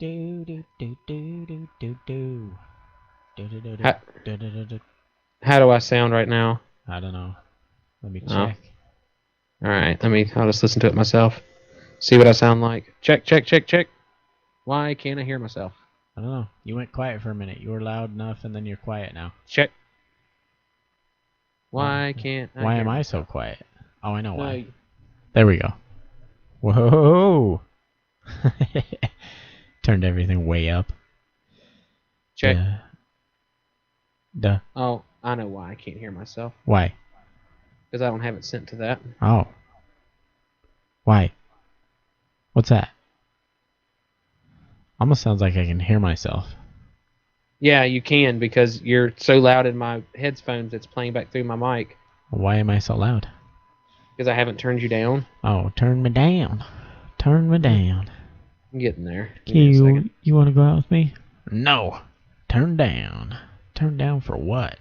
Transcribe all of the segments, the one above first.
Do do do do do do do. Do do do How, do do do do. how do I sound right now? I don't know. Let me Oh, check. all right. I'll just listen to it myself. See what I sound like. Check, check, check, check. Why can't I hear myself? I don't know. You went quiet for a minute. You were loud enough, and then you're quiet now. Check. Why can't I Why hear am I myself? so quiet? Oh, I know No, why. There we go. Whoa! Turned everything way up. check. Duh. Oh, I know why I can't hear myself. Why? Because I don't have it sent to that. Oh. Why? What's that? Almost sounds like I can hear myself. Yeah, you can because you're so loud in my headphones it's playing back through my mic. Why am I so loud? Because I haven't turned you down. Oh, turn me down. Turn me down. I'm getting there. Give me a Cue, second. you want to go out with me? No. Turn down. Turn down for what?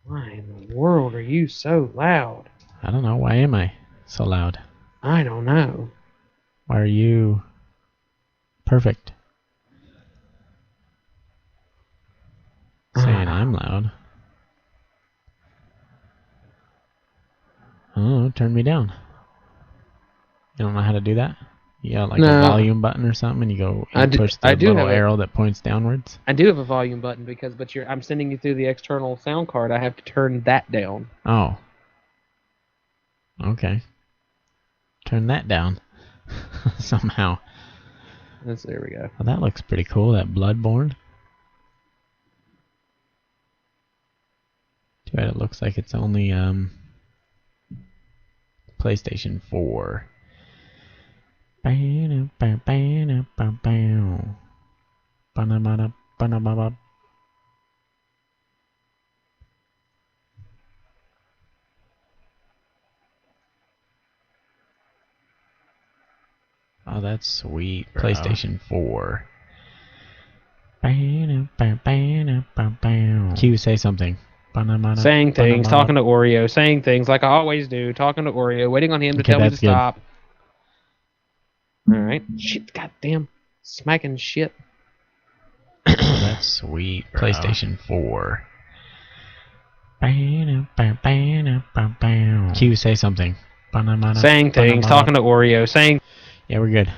Why in the world are you so loud? I don't know. Why am I so loud? I don't know. Why are you perfect? Saying I'm loud. Oh, turn me down. You don't know how to do that? You got like a volume button or something, and you go push the little arrow that points downwards. I do have a volume button but I'm sending you through the external sound card. I have to turn that down. Oh. Okay. Turn that down somehow. There we go. Oh, that looks pretty cool. That Bloodborne. Too bad it looks like it's only PlayStation 4. Oh, that's sweet. Bro. PlayStation 4. Q, say something. Saying things, talking to Oreo, saying things like I always do, talking to Oreo, waiting on him to tell me to stop. Alright. Shit, goddamn. Smacking shit. Oh, that's sweet. Bro. PlayStation 4. Q, say something. Saying things, talking to Oreo, saying... Yeah, we're good.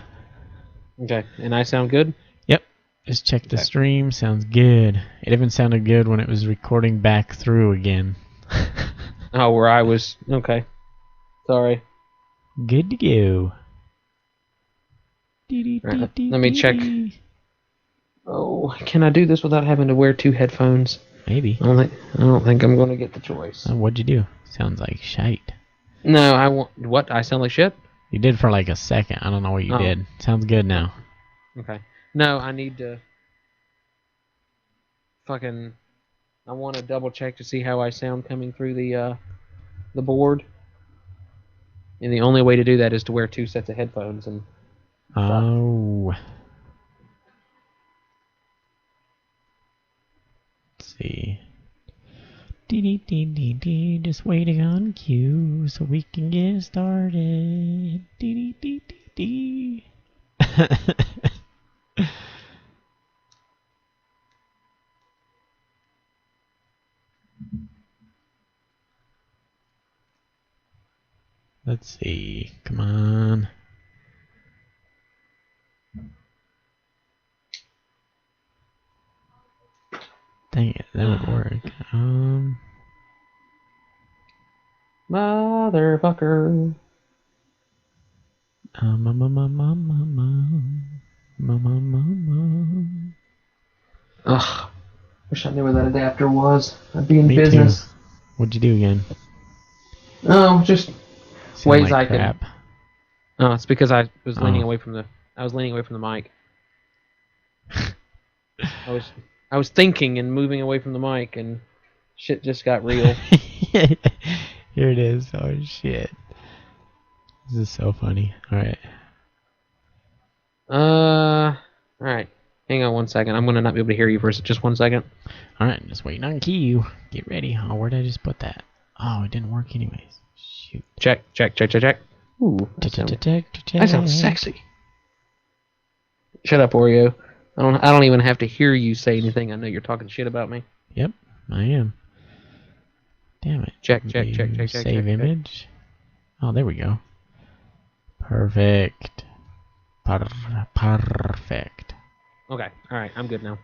Okay, and I sound good? Yep. Just check the stream. Sounds good. It even sounded good when it was recording back through again. Oh, where I was... Okay. Sorry. Good to go. Right, let me check. Oh, can I do this without having to wear two headphones? Maybe. I don't think I'm going to get the choice. What'd you do? Sounds like shite. No, I want... What? I sound like shit? You did for like a second. I don't know what you did. Sounds good now. Okay. No, I need to... Fucking... I want to double check to see how I sound coming through the board. And the only way to do that is to wear two sets of headphones and... Oh. Let's see. Just waiting on cue so we can get started. Let's see. Come on. Dang it, that would work. Motherfucker. Ugh. Wish I knew where that adapter was. I'd be in business. Too. What'd you do again? Oh, just ways like I crap. can. Oh, it's because I was leaning away from the. I was leaning away from the mic. I was thinking and moving away from the mic, and shit just got real. Here it is. Oh shit. This is so funny. Alright. Alright. Hang on 1 second. I'm gonna not be able to hear you for just 1 second. Alright, just waiting on Cue. Get ready. Oh, where did I just put that? Oh, it didn't work anyways. Shoot. Check. Ooh. That sounds sexy. Shut up, Oreo. I don't even have to hear you say anything. I know you're talking shit about me. Yep, I am. Damn it. Check. Save image. Oh, there we go. Perfect. Perfect. Okay. All right. I'm good now.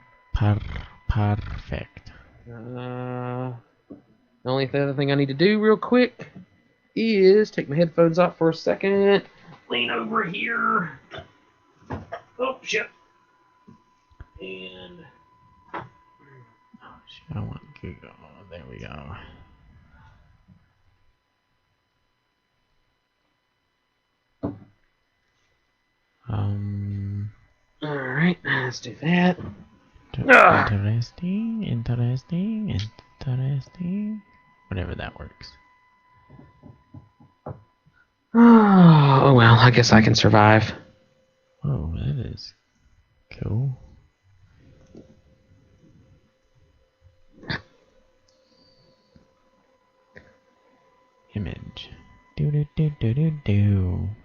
Perfect. The only other thing I need to do real quick is take my headphones off for a second. Lean over here. Oh, shit. And... Oh, shit, I want Google. Oh, there we go. Alright, let's do that. Interesting. Whatever that works. Oh, well, I guess I can survive. Oh, that is cool. Image. Do.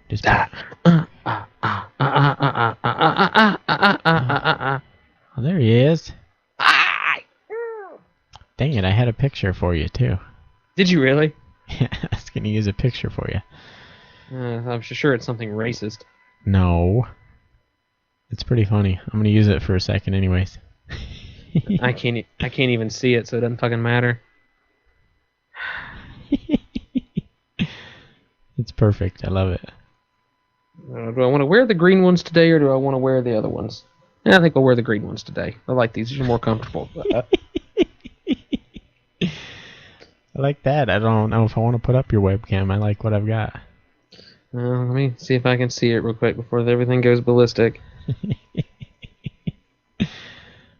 Just oh, there he is. Dang it, I had a picture for you too. Did you really? Yeah, I was gonna use a picture for you. I'm sure it's something racist. No. It's pretty funny. I'm gonna use it for a second anyways. I can't even see it, so it doesn't fucking matter. It's perfect. I love it. Do I want to wear the green ones today, or do I want to wear the other ones? Yeah, I think I'll wear the green ones today. I like these. These are more comfortable. I like that. I don't know if I want to put up your webcam. I like what I've got. Let me see if I can see it real quick before everything goes ballistic.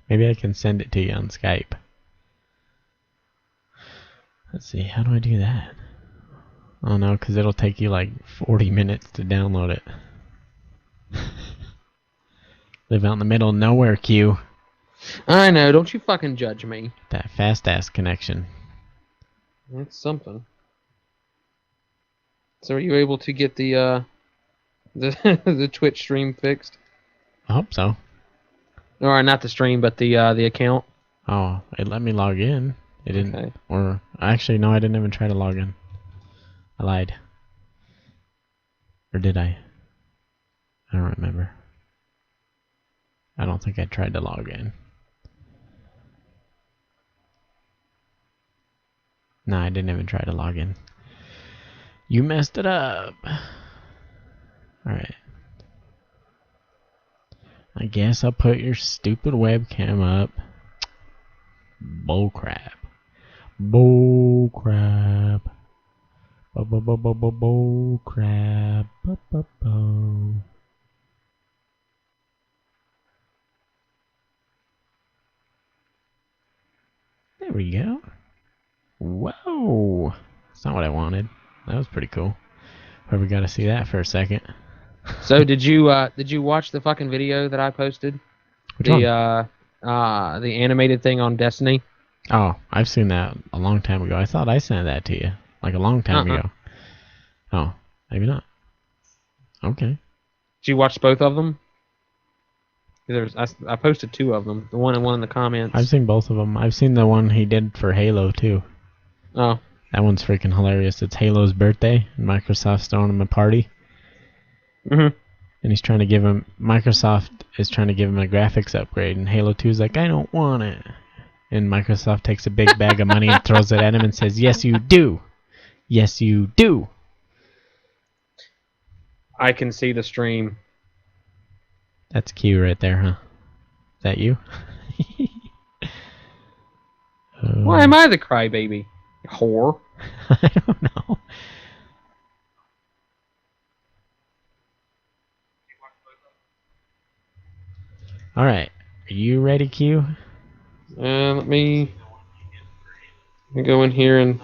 Maybe I can send it to you on Skype. Let's see. How do I do that? Oh no, because it'll take you like 40 minutes to download it. Live out in the middle of nowhere, Q. I know. Don't you fucking judge me. That fast-ass connection. That's something. So are you able to get the the Twitch stream fixed? I hope so. Or not the stream, but the account. Oh, it let me log in. It didn't. Okay. Or actually, no, I didn't even try to log in. I lied. Or did I? I don't remember. I don't think I tried to log in. No, I didn't even try to log in. You messed it up. Alright. I guess I'll put your stupid webcam up. Bullcrap. Bullcrap. Bullcrap. There we go. Whoa. That's not what I wanted. That was pretty cool. Probably got to see that for a second. So did you watch the fucking video that I posted? Which one? The animated thing on Destiny? Oh, I've seen that a long time ago. I thought I sent that to you. Like a long time ago. Oh, maybe not. Okay. Did you watch both of them? I posted 2 of them. The one and one in the comments. I've seen both of them. I've seen the one he did for Halo too. Oh. That one's freaking hilarious. It's Halo's birthday, and Microsoft's throwing him a party. Mm-hmm. And he's trying to give him... Microsoft is trying to give him a graphics upgrade, and Halo 2's like, I don't want it. And Microsoft takes a big bag of money and throws it at him and says, yes, you do. Yes, you do. I can see the stream. That's Q right there, huh? Is that you? Why am I the crybaby? Whore. I don't know. Alright. Are you ready, Q? Let me go in here and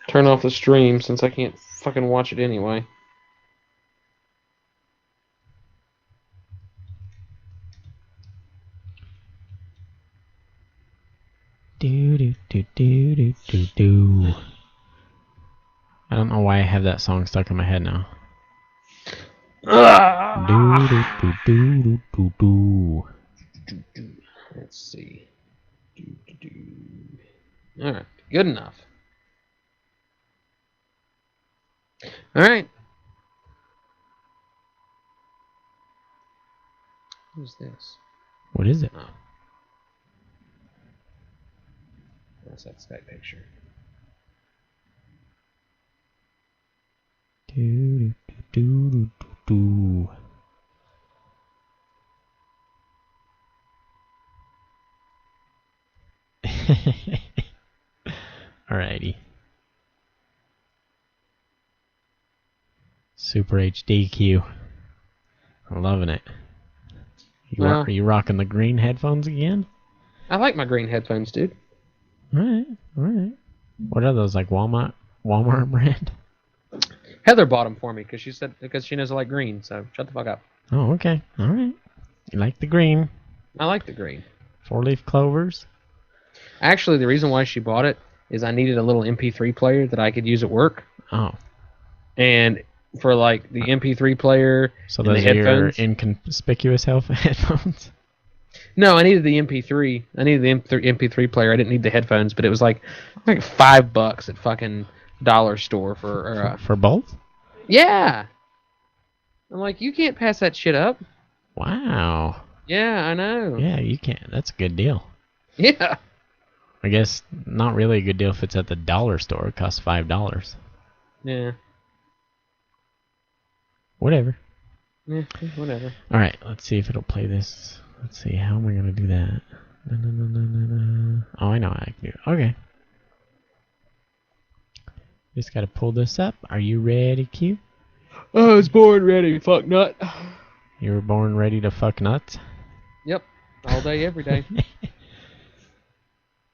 turn off the stream since I can't fucking watch it anyway. Do. I don't know why I have that song stuck in my head now. Do do do do do do do. Let's see. All right, good enough. All right. Who's this? What is it? Oh. That's that Skype picture. Do do do do do. Alrighty. Super HD Q. I'm loving it. Are you rocking the green headphones again? I like my green headphones, dude. Alright, alright. What are those, like Walmart brand? Heather bought them for me because she knows I like green. So shut the fuck up. Oh, okay. Alright. You like the green. I like the green. 4-leaf clovers. Actually, the reason why she bought it is I needed a little MP3 player that I could use at work. Oh. And for like the MP3 player so and those the are headphones. Your inconspicuous headphones? No, I needed the MP3. I needed the MP3 player. I didn't need the headphones, but it was like $5 at fucking dollar store for both? Yeah. I'm like, you can't pass that shit up. Wow. Yeah, I know. Yeah, you can't. That's a good deal. Yeah. I guess not really a good deal if it's at the dollar store. It costs $5. Yeah. Whatever. Yeah, whatever. Alright, let's see if it'll play this. Let's see, how am I going to do that? Oh, I know how I can do it. Okay. Just got to pull this up. Are you ready, Q? I was born ready, fuck nut. You were born ready to fuck nuts? Yep. All day, every day.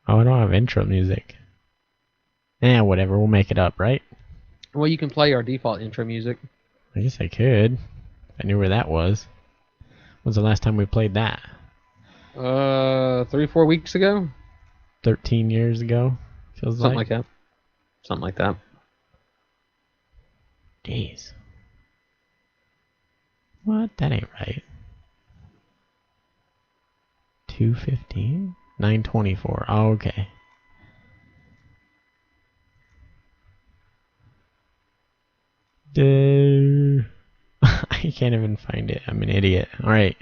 Oh, I don't have intro music. Whatever. We'll make it up, right? Well, you can play our default intro music. I guess I could. If I knew where that was. When's the last time we played that? 3 or 4 weeks ago? 13 years ago? Feels Something like that. Something like that. Jeez. What? That ain't right. 2:15? 9:24. Oh, okay. I can't even find it. I'm an idiot. Alright.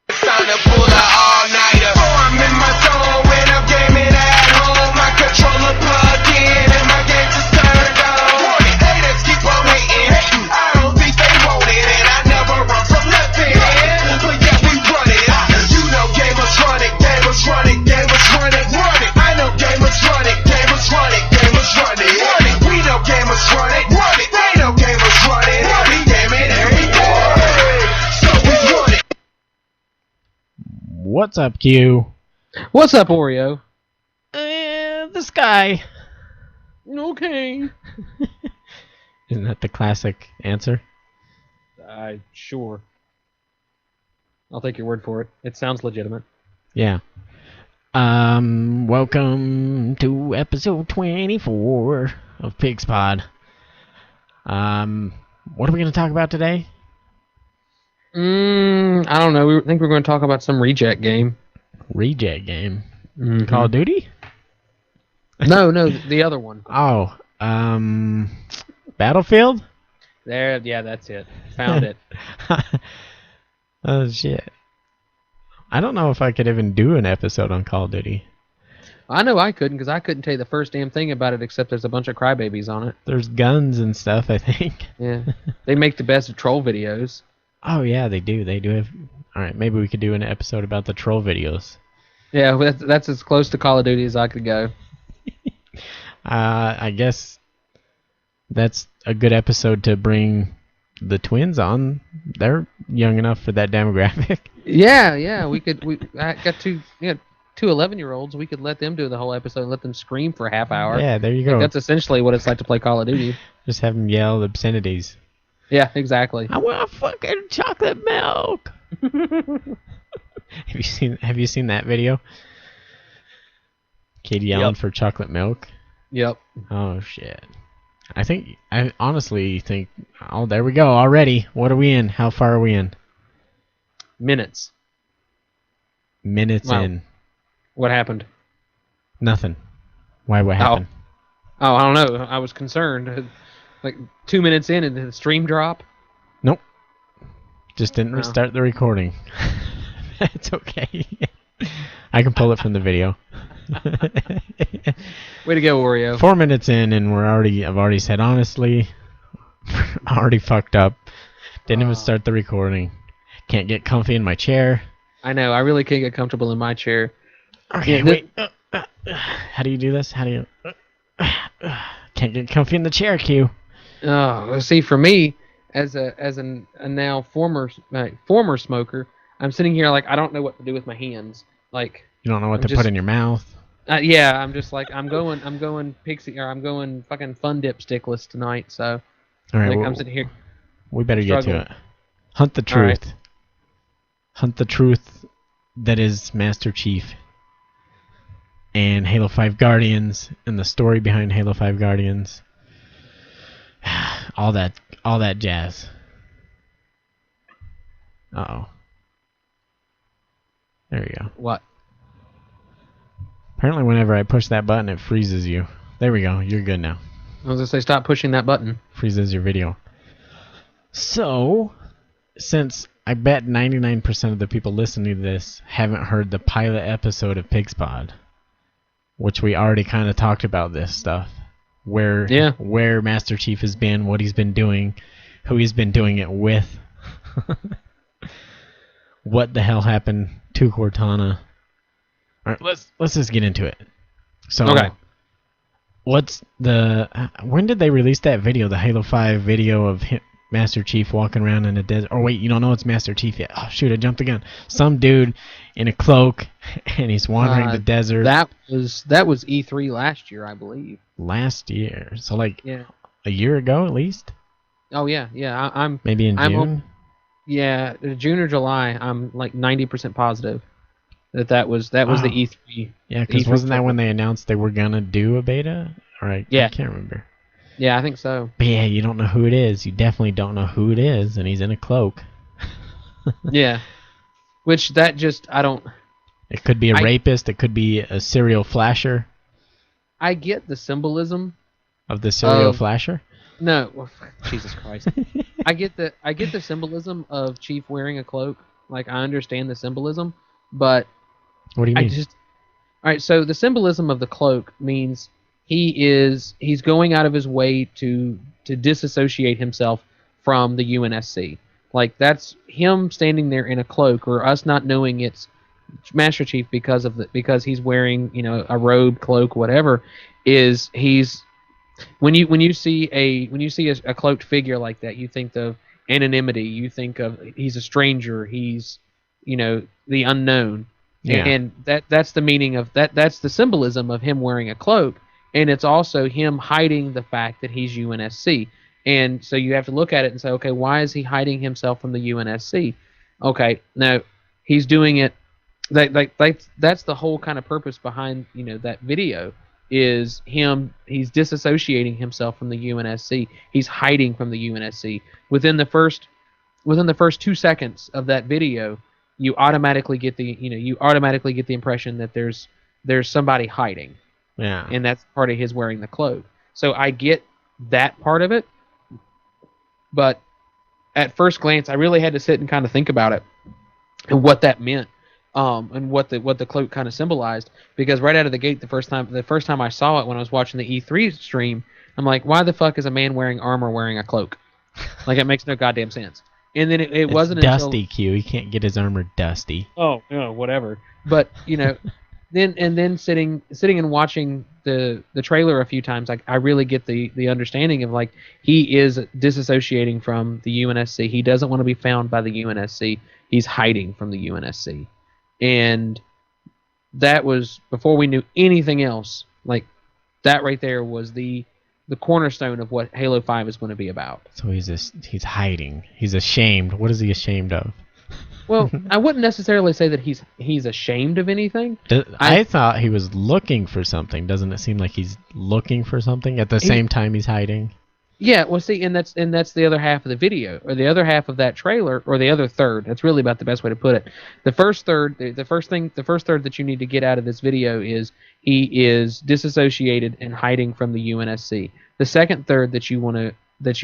Time to pull a all-nighter. I'm in my zone when I'm gaming at home. My controller plugged in and my games is turned on. Haters keep on hating. I don't think they want it, and I never run from nothing. But yeah, we run it. You know gamers run it, gamers run it, gamers run it, run it. I know gamers run it, gamers run it, gamers run it. We know gamers run it, run it. They know gamers run it. We game it every day. So we run it. What's up, Q? What's up, Oreo? The sky. Okay. Isn't that the classic answer? Sure. I'll take your word for it. It sounds legitimate. Yeah. Welcome to episode 24 of Pigspod. What are we going to talk about today? I don't know. I think we're going to talk about some reject game. Reject game? Mm-hmm. Call of Duty? No, the other one. Oh, Battlefield? There, yeah, that's it. Found it. Oh, shit. I don't know if I could even do an episode on Call of Duty. I know I couldn't, because I couldn't tell you the first damn thing about it except there's a bunch of crybabies on it. There's guns and stuff, I think. Yeah. They make the best troll videos. Oh, yeah, they do. They do have... Alright, maybe we could do an episode about the troll videos. Yeah, that's as close to Call of Duty as I could go. I guess that's a good episode to bring the twins on. They're young enough for that demographic. Yeah, I got two 11-year-olds. We could let them do the whole episode and let them scream for a half hour. Yeah, there you go. That's essentially what it's like to play Call of Duty. Just have them yell obscenities. Yeah, exactly. I want fucking chocolate milk. Have you seen that video? Kid yelling for chocolate milk. Yep. Oh shit. I honestly think, oh, there we go already. What are we in? How far are we in? Minutes. Minutes Wow. in. What happened? Nothing. Why? What Oh. happened? Oh, I don't know. I was concerned. Like 2 minutes in and then the stream drop. Nope. Just didn't Oh. restart the recording. It's okay. I can pull it from the video. Way to go, Oreo. 4 minutes in, and I've already said honestly, already fucked up. Didn't even start the recording. Can't get comfy in my chair. I know. I really can't get comfortable in my chair. Okay, Yeah, wait. How do you do this? How do you? Can't get comfy in the chair, Q. Oh, see, for me, as a now former smoker, I'm sitting here like I don't know what to do with my hands. Like You don't know what I'm to put in your mouth. yeah, I'm just like I'm going pixie or I'm going fucking fun dip stickless tonight. So All right, like well, I'm sitting here. we better get to struggling. it. Hunt the All right. truth. Hunt the truth that is Master Chief and Halo 5 Guardians and the story behind Halo 5 Guardians. All that jazz. Uh-oh. There you go. What? Apparently whenever I push that button, it freezes you. There we go. You're good now. I was gonna say stop pushing that button. Freezes your video. So, since I bet 99% of the people listening to this haven't heard the pilot episode of Pigspod, which we already kind of talked about this stuff, where Master Chief has been, what he's been doing, who he's been doing it with, what the hell happened to Cortana. All right, let's just get into it. So, Okay. when did they release that video, the Halo 5 video of Master Chief walking around in a desert? Oh wait, you don't know it's Master Chief yet. Oh shoot, I jumped the gun. Some dude in a cloak and he's wandering the desert. That was E3 last year, I believe. Last year, so like Yeah. a year ago at least. Oh yeah. I'm Maybe in June. Yeah, June or July. I'm like 90% positive that was the E3. Yeah, because E3 wasn't that when they announced they were gonna do a beta? All right. Yeah. I can't remember. Yeah, I think so. But yeah, you don't know who it is. You definitely don't know who it is, and he's in a cloak. Yeah. Which that just I don't. It could be a rapist. It could be a serial flasher I get the symbolism. of the serial flasher. No, well, Jesus Christ. I get the symbolism of Chief wearing a cloak. Like I understand the symbolism, but What do you mean? All right, so the symbolism of the cloak means he's going out of his way to disassociate himself from the UNSC. Like that's him standing there in a cloak, or us not knowing it's Master Chief because he's wearing a robe, cloak, whatever. Is he's when you see a cloaked figure like that, you think of anonymity. You think of he's a stranger. He's the unknown. Yeah. And that's the meaning of that. That's the symbolism of him wearing a cloak, and it's also him hiding the fact that he's UNSC. And so you have to look at it and say, okay, why is he hiding himself from the UNSC? Okay, now he's doing it. That's the whole kind of purpose behind that video is him. He's disassociating himself from the UNSC. He's hiding from the UNSC. Within the first 2 seconds of that video, you automatically get the impression that there's somebody hiding. Yeah. And that's part of his wearing the cloak. So I get that part of it, but at first glance, I really had to sit and kind of think about it and what that meant, and what the cloak kind of symbolized. Because right out of the gate, the first time I saw it when I was watching the E3 stream, I'm like, why the fuck is a man wearing armor wearing a cloak? Like it makes no goddamn sense. And then it wasn't dusty, until Q. He can't get his armor dusty. Oh, whatever. But then sitting and watching the trailer a few times, I really get the understanding of like he is disassociating from the UNSC. He doesn't want to be found by the UNSC. He's hiding from the UNSC, and that was before we knew anything else. Like that right there was the cornerstone of what Halo 5 is going to be about. So he's hiding. He's ashamed. What is he ashamed of? Well, I wouldn't necessarily say that he's ashamed of anything. I thought he was looking for something. Doesn't it seem like he's looking for something at the same time he's hiding? Yeah, well, see, and that's the other half of the video, or the other half of that trailer, or the other third. That's really about the best way to put it. The first third, the first third that you need to get out of this video is he is disassociated and hiding from the UNSC. The second third that you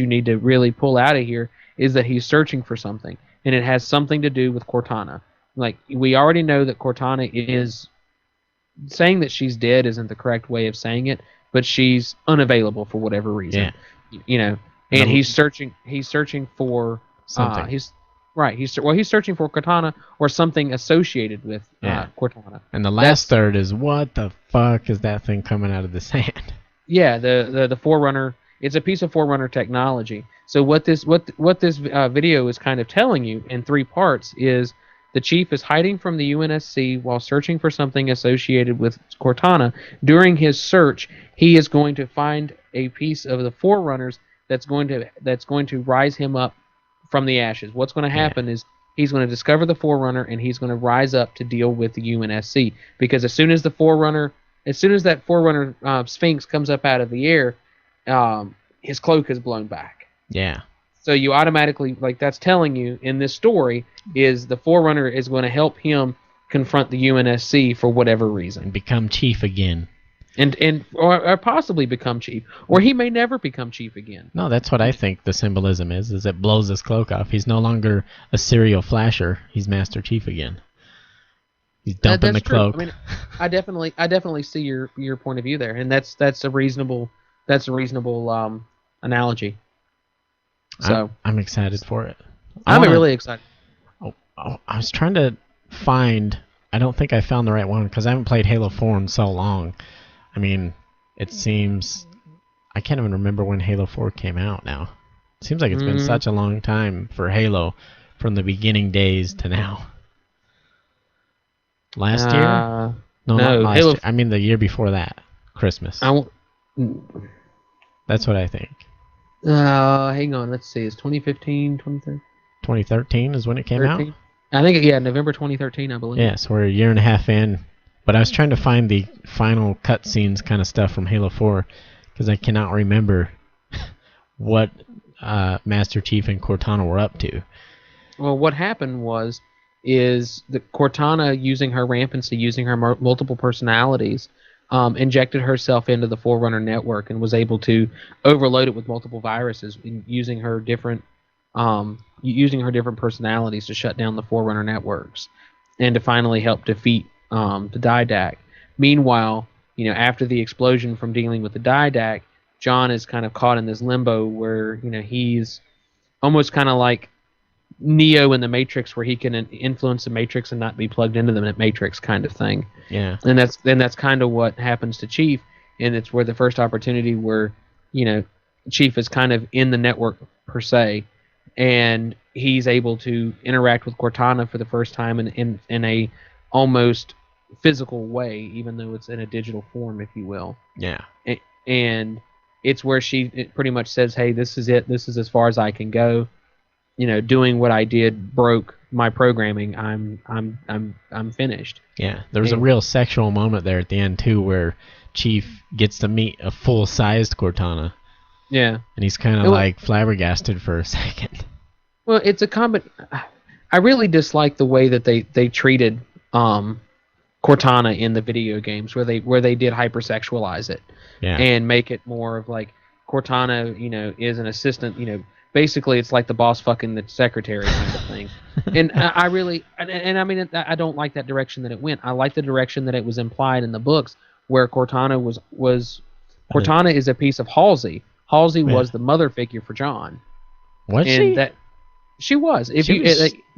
need to really pull out of here is that he's searching for something, and it has something to do with Cortana. Like, we already know that Cortana is saying that she's dead isn't the correct way of saying it, but she's unavailable for whatever reason. Yeah. You know, and he's searching for Something. He's searching for Cortana or something associated with Cortana. And the last third is, what the fuck is that thing coming out of the sand? Yeah, the Forerunner. It's a piece of Forerunner technology. So what this video is kind of telling you in 3 parts is the Chief is hiding from the UNSC while searching for something associated with Cortana. During his search, he is going to find a piece of the Forerunners that's going to rise him up from the ashes. What's going to happen is he's going to discover the Forerunner, and he's going to rise up to deal with the UNSC. Because as soon as that Forerunner Sphinx comes up out of the air, his cloak is blown back. Yeah. So you automatically, like, that's telling you in this story is the Forerunner is going to help him confront the UNSC for whatever reason. And become Chief again. Or possibly become Chief. Or he may never become Chief again. No, that's what I think the symbolism is it blows his cloak off. He's no longer a serial flasher. He's Master Chief again. He's dumping the cloak. True. I mean, I definitely see your point of view there, and that's a reasonable analogy. So I'm excited for it. I'm really excited. Oh, I was trying to find. I don't think I found the right one because I haven't played Halo 4 in so long. I mean, it seems I can't even remember when Halo 4 came out now. It seems like it's been such a long time for Halo, from the beginning days to now. Last year? No, not last Halo year. I mean the year before that, Christmas. That's what I think. Hang on, let's see. It's 2015, 2013? 2013 is when it came out? I think, November 2013, I believe. Yeah, so we're a year and a half in. But I was trying to find the final cutscenes kind of stuff from Halo 4 because I cannot remember what Master Chief and Cortana were up to. Well, what happened is the Cortana, using her rampancy, using her multiple personalities, injected herself into the Forerunner network and was able to overload it with multiple viruses, using her different personalities to shut down the Forerunner networks and to finally help defeat the Didac. Meanwhile, after the explosion from dealing with the Didac, John is kind of caught in this limbo where he's almost kind of like Neo in the Matrix, where he can influence the Matrix and not be plugged into the Matrix, kind of thing. Yeah. And that's kind of what happens to Chief, and it's where the first opportunity where Chief is kind of in the network per se, and he's able to interact with Cortana for the first time in a almost physical way, even though it's in a digital form, if you will. Yeah. And it's where she pretty much says, "Hey, this is it. This is as far as I can go. Doing what I did broke my programming. I'm finished." Yeah, there was a real sexual moment there at the end too, where Chief gets to meet a full-sized Cortana. Yeah, and he's kind of like flabbergasted for a second. Well, it's I really dislike the way that they treated Cortana in the video games, where they did hypersexualize it, and make it more of like Cortana, is an assistant, basically it's like the boss fucking the secretary kind of thing. And I really, and I mean, I don't like that direction that it went. I like the direction that it was implied in the books, where Cortana Cortana is a piece of Halsey. Halsey was the mother figure for John. Was she? She was.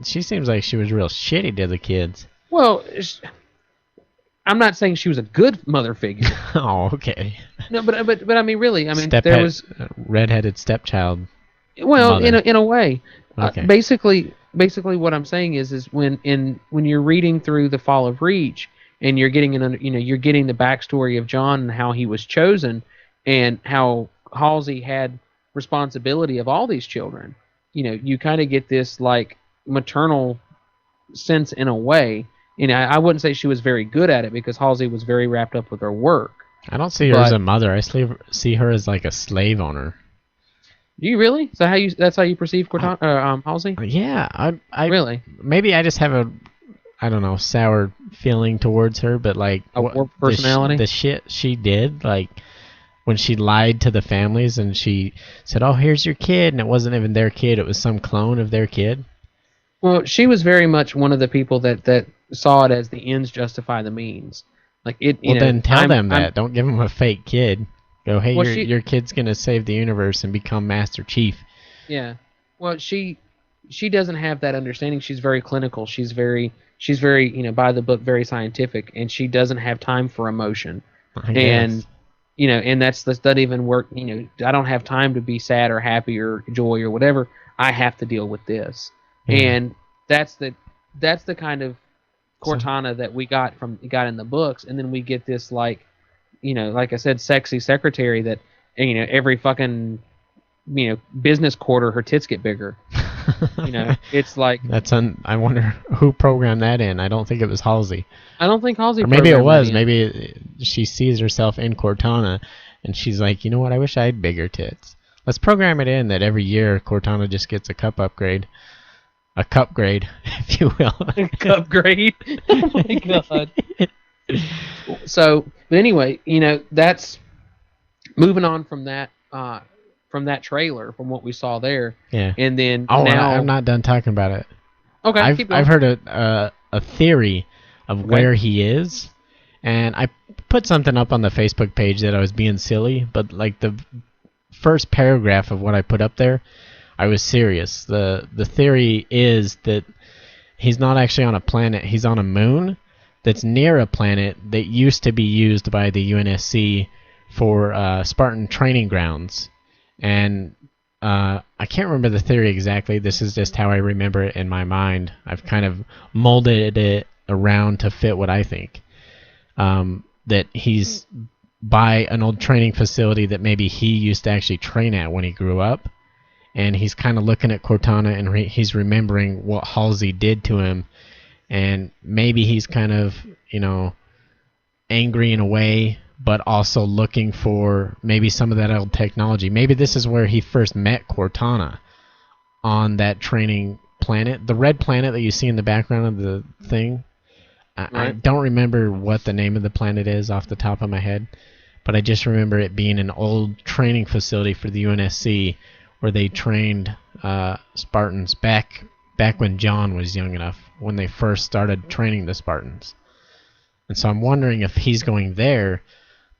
She seems like she was real shitty to the kids. Well, I'm not saying she was a good mother figure. Oh, okay. No, but I mean, really, I mean, there was redheaded stepchild. Well, mother. in a way. Okay. Basically, what I'm saying is when you're reading through the Fall of Reach, and you're getting you're getting the backstory of John and how he was chosen, and how Halsey had responsibility of all these children. You kind of get this like maternal sense in a way. I wouldn't say she was very good at it because Halsey was very wrapped up with her work. I don't see her as a mother. I see her as like a slave owner. Do you really? So that's how you perceive Halsey? Yeah, I really. Maybe I just have a, I don't know, sour feeling towards her, but like warped personality. The shit she did, like when she lied to the families and she said, "Oh, here's your kid," and it wasn't even their kid; it was some clone of their kid. Well, she was very much one of the people that saw it as the ends justify the means. Like it. Well, then tell them that. Don't give them a fake kid. Go, hey, your kid's gonna save the universe and become Master Chief. Yeah. Well, she doesn't have that understanding. She's very clinical. She's very by the book, very scientific, and she doesn't have time for emotion. And and that doesn't even work. I don't have time to be sad or happy or joy or whatever. I have to deal with this. Yeah. And that's the kind of Cortana that we got in the books, and then we get this like I said, sexy secretary that every fucking business quarter her tits get bigger. It's like I wonder who programmed that in. I don't think it was Halsey. I don't think Halsey. Or maybe it was. Maybe she sees herself in Cortana, and she's like, you know what? I wish I had bigger tits. Let's program it in that every year Cortana just gets a cup upgrade. A cup grade, if you will. A cup grade? Oh my god. So, but anyway, that's moving on from that trailer, from what we saw there. Yeah. And then now I'm not done talking about it. Okay, keep going. I've heard a theory of where he is, and I put something up on the Facebook page that I was being silly, but like the first paragraph of what I put up there, I was serious. The theory is that he's not actually on a planet, he's on a moon that's near a planet that used to be used by the UNSC for Spartan training grounds. And I can't remember the theory exactly. This is just how I remember it in my mind. I've kind of molded it around to fit what I think. That he's by an old training facility that maybe he used to actually train at when he grew up. And he's kind of looking at Cortana and he's remembering what Halsey did to him. And maybe he's kind of, angry in a way, but also looking for maybe some of that old technology. Maybe this is where he first met Cortana, on that training planet. The red planet that you see in the background of the thing. I don't remember what the name of the planet is off the top of my head, but I just remember it being an old training facility for the UNSC where they trained Spartans back when John was young enough, when they first started training the Spartans. And so I'm wondering if he's going there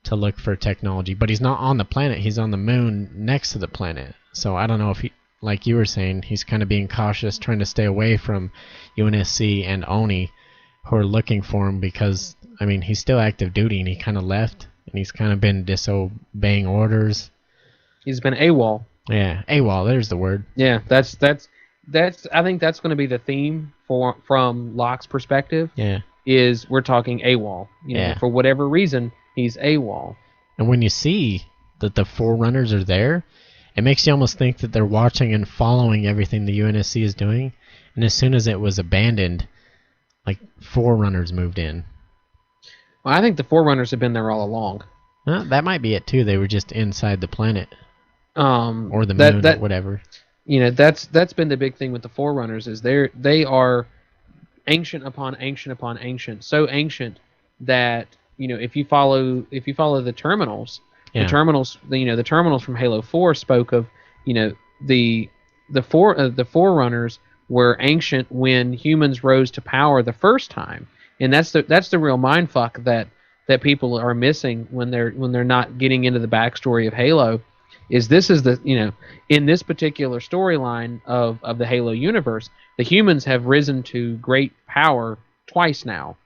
to look for technology. But he's not on the planet. He's on the moon next to the planet. So I don't know if he, like you were saying, he's kind of being cautious, trying to stay away from UNSC and Oni, who are looking for him because, he's still active duty and he kind of left. And he's kind of been disobeying orders. He's been AWOL. Yeah, AWOL, there's the word. Yeah, that's I think that's going to be the theme from Locke's perspective. Yeah. Is we're talking AWOL. For whatever reason, he's AWOL. And when you see that the Forerunners are there, it makes you almost think that they're watching and following everything the UNSC is doing. And as soon as it was abandoned, like, Forerunners moved in. Well, I think the Forerunners have been there all along. That might be it too. They were just inside the planet. Or the moon, or whatever. That's been the big thing with the Forerunners, is they are ancient upon ancient upon ancient, so ancient that if you follow the terminals, the terminals from Halo 4 spoke of the Forerunners were ancient when humans rose to power the first time, and that's the real mindfuck that people are missing when they're not getting into the backstory of Halo. This is in this particular storyline of the Halo universe, the humans have risen to great power twice now,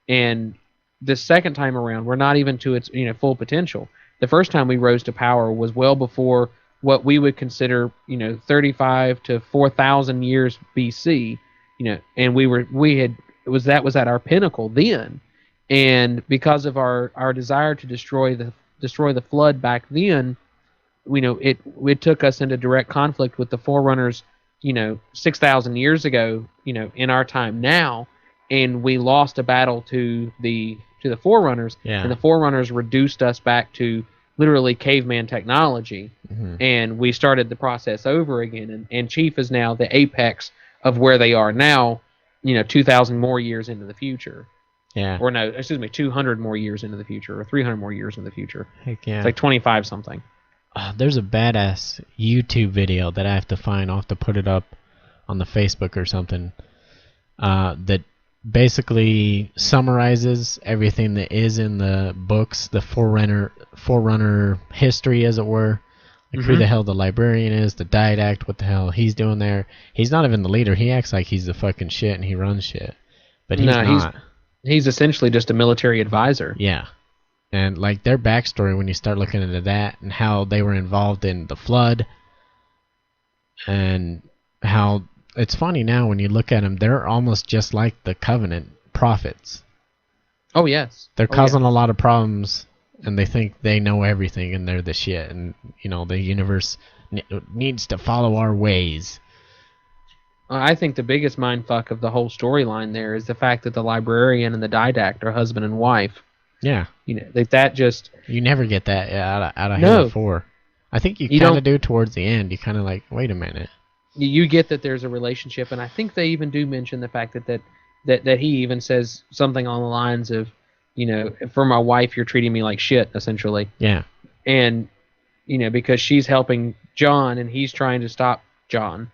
and the second time around we're not even to its full potential. The first time we rose to power was well before what we would consider 35 to 4,000 years BC, and that was at our pinnacle then, and because of our desire to destroy the flood back then. It took us into direct conflict with the Forerunners 6,000 years ago, in our time now, and we lost a battle to the Forerunners, Yeah. and the Forerunners reduced us back to literally caveman technology, and we started the process over again, and Chief is now the apex of where they are now, 2,000 more years into the future. Yeah. Or no, excuse me, 200 more years into the future, or 300 more years in the future. Heck yeah. It's like 25 something. There's a badass YouTube video that I have to find. I'll have to put it up on the Facebook or something. That basically summarizes everything that is in the books, the Forerunner history, as it were. Like who the hell the librarian is, the didact, what the hell he's doing there. He's not even the leader. He acts like he's the fucking shit and he runs shit. But he's not. He's essentially just a military advisor. Yeah. And like their backstory, when you start looking into that and how they were involved in the flood, and how it's funny now when you look at them, they're almost just like the Covenant prophets. Oh yes, they're causing a lot of problems, and they think they know everything and they're the shit, and the universe needs to follow our ways. I think the biggest mindfuck of the whole storyline there is the fact that the librarian and the didact are husband and wife. Yeah. That just... You never get that out of Halo 4. I think you kind of do towards the end. You kind of like, wait a minute. You get that there's a relationship, and I think they even do mention the fact that he even says something on the lines of, for my wife, you're treating me like shit, essentially. Yeah. And, because she's helping John, and he's trying to stop John.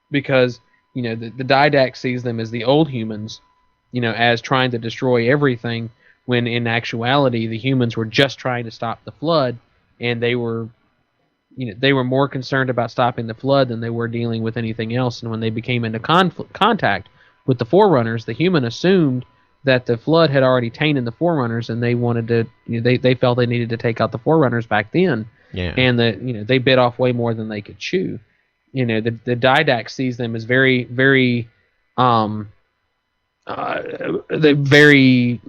Because, the didact sees them as the old humans, as trying to destroy everything, when in actuality the humans were just trying to stop the flood, and they were more concerned about stopping the flood than they were dealing with anything else. And when they became into contact with the Forerunners, the human assumed that the flood had already tainted the Forerunners, and they wanted to, they felt they needed to take out the Forerunners back then. Yeah. And they bit off way more than they could chew. The didact sees them as very, very, very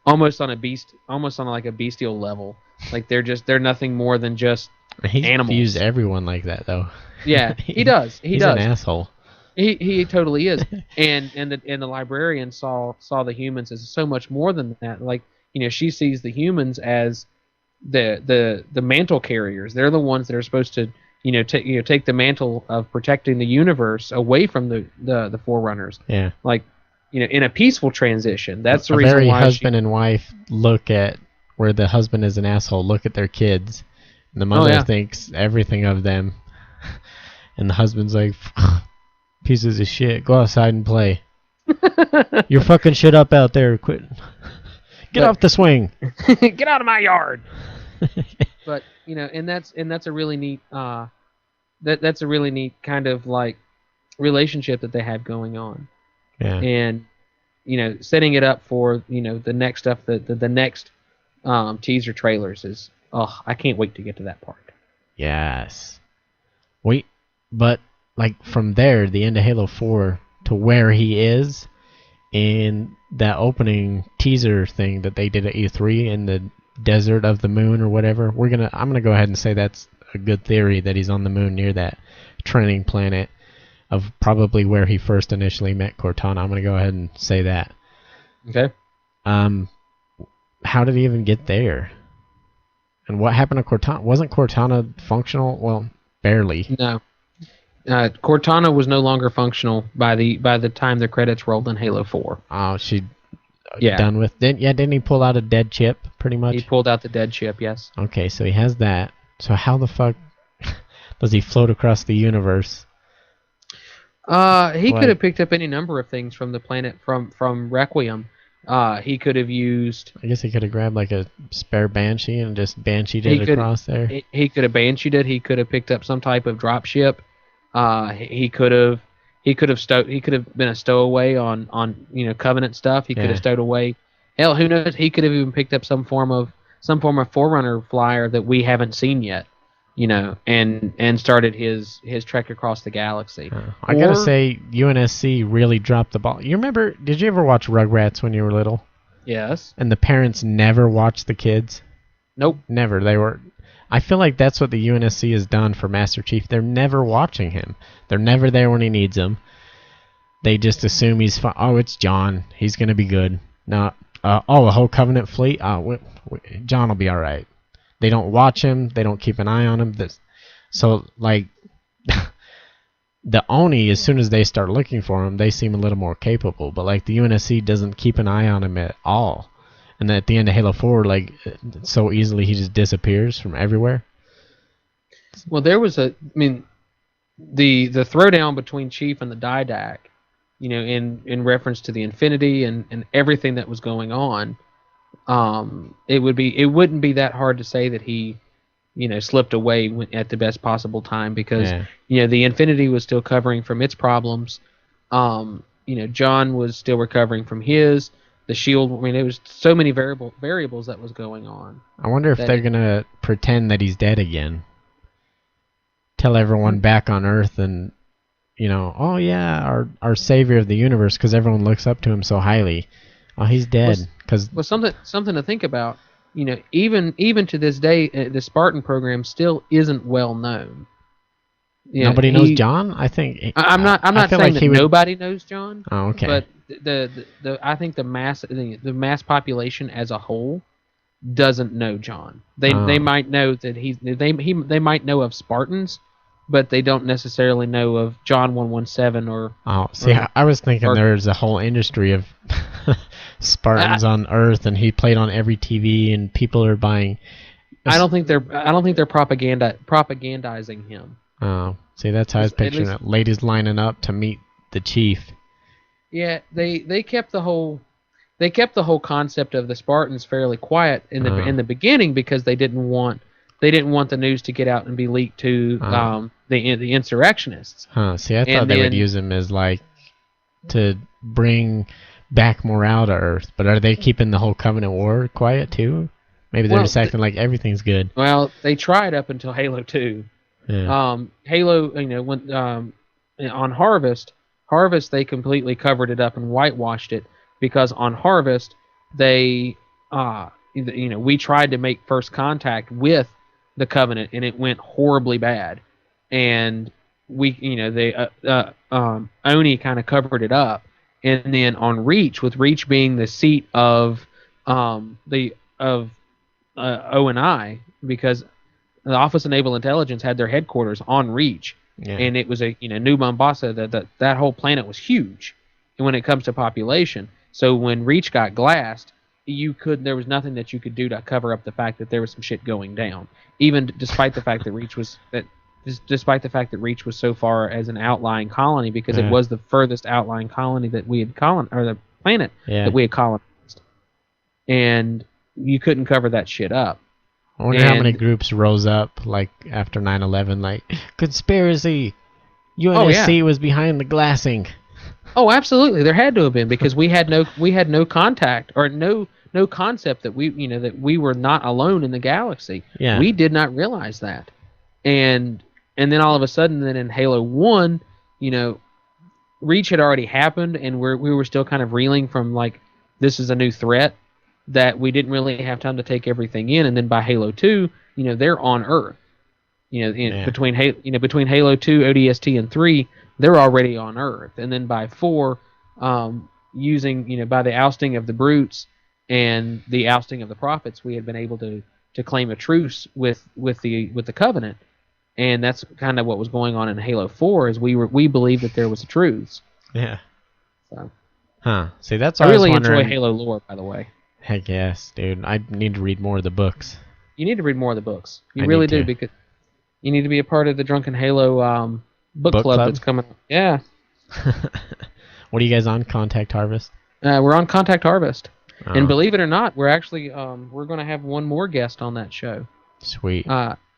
almost on like a bestial level. Like they're nothing more than just animals. He views everyone like that, though. Yeah, he does. He's an asshole. He totally is. And the librarian saw the humans as so much more than that. Like, she sees the humans as the mantle carriers. They're the ones that are supposed to take the mantle of protecting the universe away from the Forerunners. Yeah. Like, in a peaceful transition. That's the a reason very why husband and wife look at where the husband is an asshole. Look at their kids, and the mother thinks everything of them, and the husband's like, pieces of shit. Go outside and play. You're fucking shit up out there. Quit. Get off the swing. Get out of my yard. But and that's a really neat that's a really neat kind of like relationship that they have going on. Yeah. And setting it up for the next stuff, the next teaser trailers is I can't wait to get to that part. Yes. But like from there, the end of Halo 4 to where he is in that opening teaser thing that they did at E3 in the desert of the moon or whatever. I'm gonna go ahead and say that's a good theory that he's on the moon near that training planet of probably where he first initially met Cortana. I'm gonna go ahead and say that. Okay. How did he even get there? And what happened to Cortana? Wasn't Cortana functional? Well, barely. No. Cortana was no longer functional by the time the credits rolled in Halo 4. Oh, done with. Didn't he pull out a dead chip pretty much? He pulled out the dead chip, yes. Okay, so he has that. So how the fuck does he float across the universe? He could have picked up any number of things from the planet from Requiem. He could have used... I guess he could have grabbed like a spare Banshee and just Bansheed it across there. He could have Bansheed it. He could have picked up some type of drop ship. He could have been a stowaway on Covenant stuff. He could have stowed away. Hell, who knows? He could have even picked up some form of Forerunner flyer that we haven't seen yet. And started his trek across the galaxy. I gotta say, UNSC really dropped the ball. Did you ever watch Rugrats when you were little? Yes. And the parents never watched the kids? Nope. Never. I feel like that's what the UNSC has done for Master Chief. They're never watching him. They're never there when he needs them. They just assume he's fine. Oh, it's John. He's going to be good. No, a whole Covenant fleet? John will be all right. They don't watch him. They don't keep an eye on him. So, like, the Oni, as soon as they start looking for him, they seem a little more capable. But, like, the UNSC doesn't keep an eye on him at all. And then at the end of Halo 4, like, so easily he just disappears from everywhere. Well, there was the throwdown between Chief and the Didac, in reference to the Infinity and everything that was going on. It wouldn't be that hard to say that he, slipped away at the best possible time because, the Infinity was still recovering from its problems. John was still recovering from his. The shield. It was so many variables that was going on. I wonder if they're gonna pretend that he's dead again. Tell everyone back on Earth, and oh yeah, our savior of the universe, because everyone looks up to him so highly. Oh, he's dead. Something to think about. Even to this day, the Spartan program still isn't well known. Nobody knows John. I think I'm not saying like that nobody knows John. Oh, okay. But I think the mass population as a whole doesn't know John. They might know that they might know of Spartans, but they don't necessarily know of John 117 or. Oh, see, I was thinking there's a whole industry of Spartans on Earth, and he played on every TV, and people are buying. I don't think they're propagandizing him. Oh, see, that's how I was picturing it. Ladies lining up to meet the chief. Yeah, they kept the whole concept of the Spartans fairly quiet in the beginning because they didn't want the news to get out and be leaked to the insurrectionists. Huh. See, I thought they would use them as like to bring back morale to Earth, but are they keeping the whole Covenant War quiet too? Maybe they're just acting like everything's good. Well, they tried up until Halo 2. Yeah. Halo, when on Harvest, they completely covered it up and whitewashed it because on Harvest they we tried to make first contact with the Covenant and it went horribly bad, and Oni kind of covered it up, and then on Reach, with Reach being the seat of O&I, because the Office of Naval Intelligence had their headquarters on Reach, and it was New Mombasa. That whole planet was huge, and when it comes to population, so when Reach got glassed, there was nothing that you could do to cover up the fact that there was some shit going down, even despite the fact that Reach was so far as an outlying colony, because it was the furthest outlying colony that we had or the planet that we had colonized, and you couldn't cover that shit up. I wonder how many groups rose up like after 9/11, like conspiracy. UNSC was behind the glassing. Oh, absolutely. There had to have been, because we had no contact or no concept that we were not alone in the galaxy. Yeah. We did not realize that, and then all of a sudden, then in Halo 1, Reach had already happened, and we were still kind of reeling from like, this is a new threat that we didn't really have time to take everything in, and then by Halo 2, they're on Earth. Between Halo 2, ODST, and 3, they're already on Earth, and then by 4, using by the ousting of the brutes and the ousting of the prophets, we had been able to claim a truce with the Covenant, and that's kind of what was going on in Halo 4. Is we believed that there was a truce. Yeah. So. Huh. See, that's I really enjoy Halo lore, by the way. Heck yes, dude. I need to read more of the books. You need to read more of the books. You really do, because you need to be a part of the Drunken Halo book club that's coming up. Yeah. What are you guys on? Contact Harvest? We're on Contact Harvest. And believe it or not, we're actually we're going to have one more guest on that show. Sweet.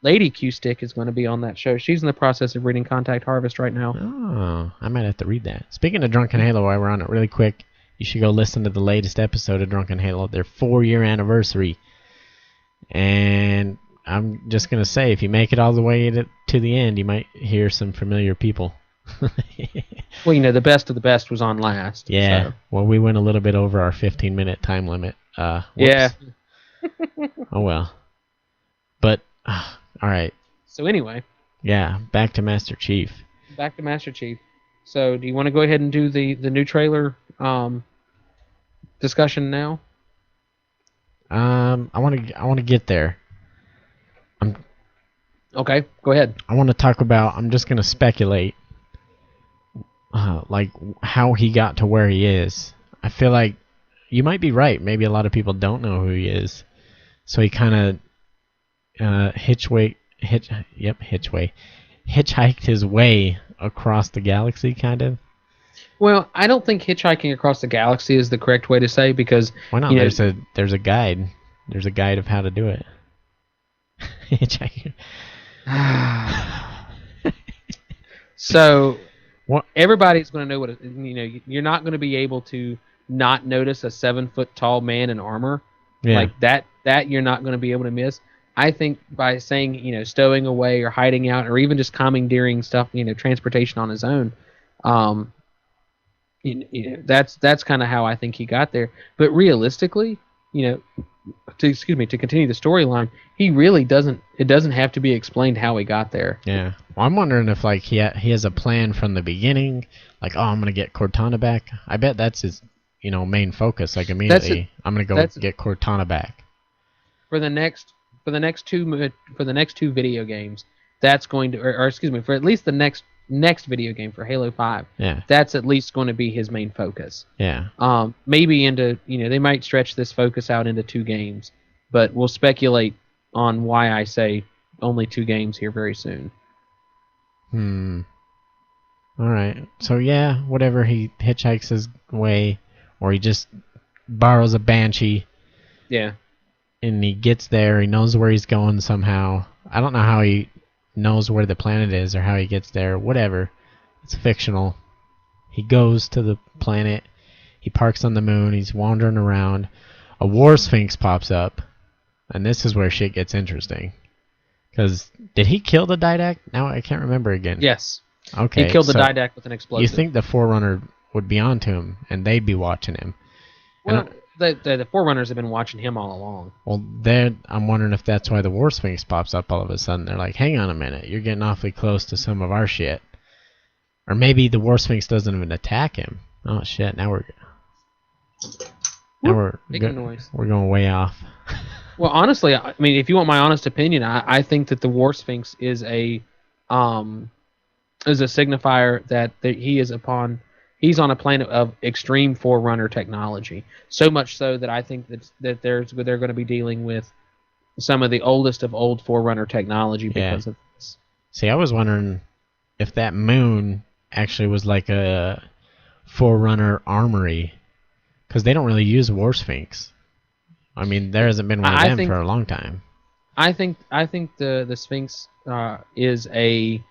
Lady Q-Stick is going to be on that show. She's in the process of reading Contact Harvest right now. Oh, I might have to read that. Speaking of Drunken Halo, while we're on it really quick, you should go listen to the latest episode of Drunken Halo, their 4-year anniversary. And I'm just going to say, if you make it all the way to the end, you might hear some familiar people. Well, the best of the best was on last. Yeah. So. Well, we went a little bit over our 15-minute time limit. Yeah. Oh, well. But, All right. So anyway, Yeah, back to Master Chief. back to Master Chief. So do you want to go ahead and do the new trailer discussion now? I want to get there. Okay, go ahead. I want to talk about. I'm just gonna speculate, like how he got to where he is. I feel like you might be right. Maybe a lot of people don't know who he is, so he kind of hitchhiked his way across the galaxy, kind of. Well, I don't think hitchhiking across the galaxy is the correct way to say, because Why not? you know, There's a guide. There's a guide of how to do it. Hitchhiking. So What? everybody's going to know what you're not going to be able to not notice a 7-foot tall man in armor Yeah. like that you're not going to be able to miss. I think by saying stowing away or hiding out or even just commandeering stuff, transportation on his own, that's kind of how I think he got there. But realistically, to continue the storyline, he really doesn't. It doesn't have to be explained how he got there. Yeah. Well, I'm wondering if like he has a plan from the beginning. Like, oh, I'm gonna get Cortana back. I bet that's his main focus. Like immediately, I'm gonna go get Cortana back. For the next two video games, that's going to, or excuse me, for at least the next video game for Halo 5. Yeah. That's at least going to be his main focus. Yeah. Maybe into they might stretch this focus out into 2 games, but we'll speculate on why I say only 2 games here very soon. All right. So yeah, whatever, he hitchhikes his way, or he just borrows a Banshee. Yeah. And he gets there. He knows where he's going somehow. I don't know how he knows where the planet is or how he gets there. Whatever. It's fictional. He goes to the planet. He parks on the moon. He's wandering around. A war sphinx pops up. And this is where shit gets interesting. Because did he kill the Didact? Now I can't remember again. Yes. Okay. He killed the Didact with an explosive. You think the Forerunner would be onto him and they'd be watching him? Well, the Forerunners have been watching him all along. Well, I'm wondering if that's why the War Sphinx pops up all of a sudden. They're like, hang on a minute, you're getting awfully close to some of our shit. Or maybe the War Sphinx doesn't even attack him. Oh shit, now we're Making noise. We're going way off. Well, honestly, I mean, if you want my honest opinion, I think that the War Sphinx is a signifier that he's on a planet of extreme Forerunner technology. So much so that I think that they're going to be dealing with some of the oldest of old Forerunner technology because of this. See, I was wondering if that moon actually was like a Forerunner armory, because they don't really use War Sphinx. I mean, there hasn't been one of them for a long time. I think the Sphinx is a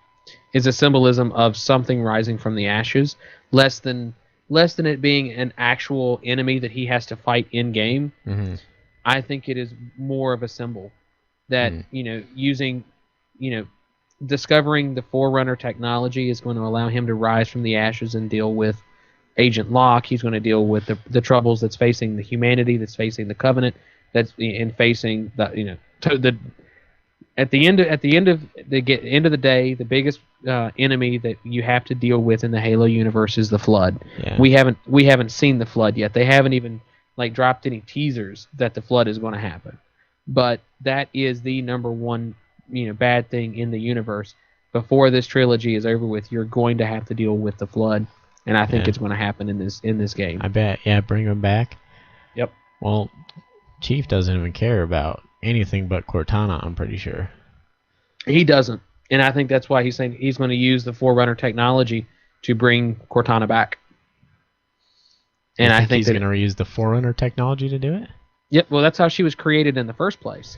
symbolism of something rising from the ashes, less than it being an actual enemy that he has to fight in game. Mm-hmm. I think it is more of a symbol that discovering the Forerunner technology is going to allow him to rise from the ashes and deal with Agent Locke. He's going to deal with the troubles that's facing the humanity, that's facing the Covenant, that's facing at the end of the day, the biggest enemy that you have to deal with in the Halo universe is the Flood. Yeah. We haven't seen the Flood yet. They haven't even dropped any teasers that the Flood is going to happen. But that is the number one bad thing in the universe. Before this trilogy is over with, you're going to have to deal with the Flood, and I think it's going to happen in this game. I bet. Yeah, bring him back. Yep. Well, Chief doesn't even care about anything but Cortana, I'm pretty sure. He doesn't. And I think that's why he's saying he's going to use the Forerunner technology to bring Cortana back. And I think he's going to reuse the Forerunner technology to do it? Yep, well, that's how she was created in the first place.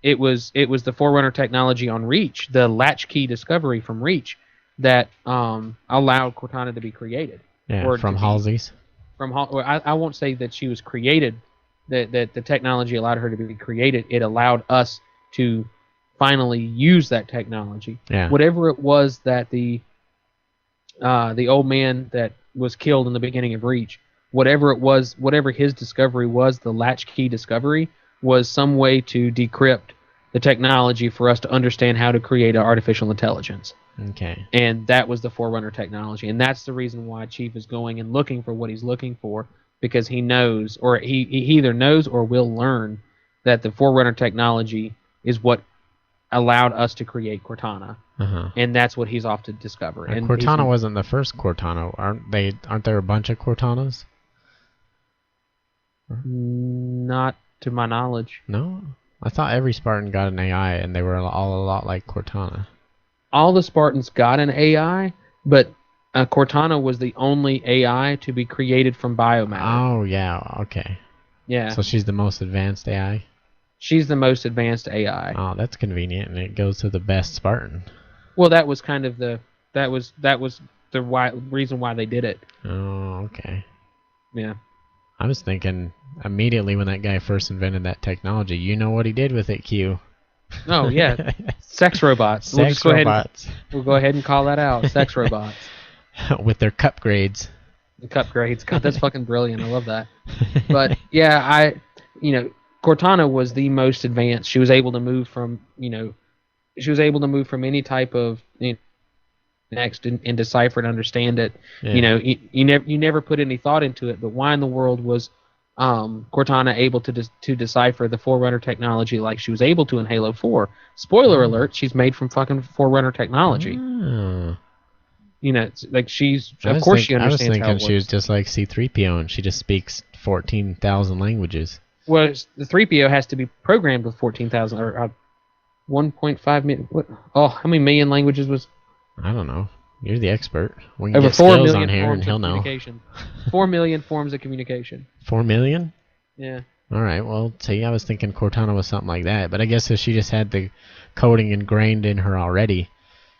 It was the Forerunner technology on Reach, the latchkey discovery from Reach, that allowed Cortana to be created. Yeah, from Halsey's. I won't say that she was created, that the technology allowed her to be created. It allowed us to finally use that technology. Yeah. Whatever it was that the old man that was killed in the beginning of Reach, whatever it was, whatever his discovery was, the latchkey discovery was some way to decrypt the technology for us to understand how to create an artificial intelligence. Okay. And that was the Forerunner technology. And that's the reason why Chief is going and looking for what he's looking for, because he knows, or he either knows or will learn that the Forerunner technology is what allowed us to create Cortana. Uh-huh. And that's what he's off to discover. And Cortana wasn't the first Cortana, aren't they? Aren't there a bunch of Cortanas? Not to my knowledge. No? I thought every Spartan got an AI, and they were all a lot like Cortana. All the Spartans got an AI, but Cortana was the only AI to be created from biomatter. Oh, yeah, okay. Yeah. So she's the most advanced AI? She's the most advanced AI. Oh, that's convenient, and it goes to the best Spartan. Well, that was kind of the reason why they did it. Oh, okay. Yeah. I was thinking immediately when that guy first invented that technology, you know what he did with it, Q. Oh, yeah. Sex robots. Sex robots. We'll go ahead and call that out. Sex robots. With their cup grades. The cup grades. God, that's fucking brilliant. I love that. But, yeah, Cortana was the most advanced. She was able to move from, any type of text and decipher and understand it. Yeah. You never put any thought into it, but why in the world was Cortana able to decipher the Forerunner technology like she was able to in Halo 4? Spoiler alert, she's made from fucking Forerunner technology. Oh. It's like she understands I was how it thinking works. she was just like C-3PO and she just speaks 14,000 languages. Well, the 3PO has to be programmed with 14,000 or 1.5 million. How many million languages was? I don't know. You're the expert. We can Over get 4 skills million on here and forms he'll of know. communication. 4 million forms of communication. 4 million? Yeah. All right. Well, see, I was thinking Cortana was something like that, but I guess if she just had the coding ingrained in her already.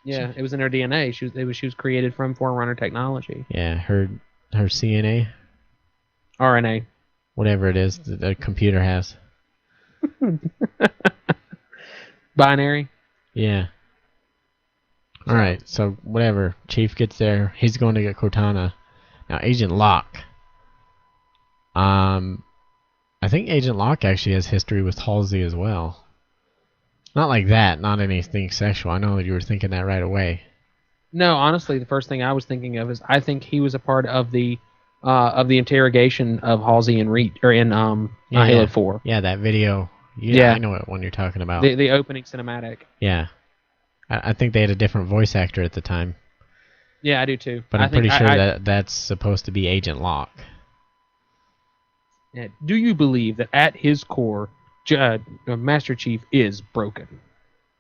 Yeah, it was in her DNA. She was created from Forerunner technology. Yeah, her CNA, RNA. whatever it is that the computer has. Binary. Yeah. All right. So whatever. Chief gets there. He's going to get Cortana. Now, Agent Locke. I think Agent Locke actually has history with Halsey as well. Not like that. Not anything sexual. I know you were thinking that right away. No, honestly, the first thing I was thinking of is I think he was a part of the interrogation of Halsey in Halo 4. Yeah, that video. Yeah, I know what one you're talking about. The opening cinematic. Yeah. I think they had a different voice actor at the time. Yeah, I do too. But I'm pretty sure that's supposed to be Agent Locke. Yeah. Do you believe that at his core, Master Chief is broken?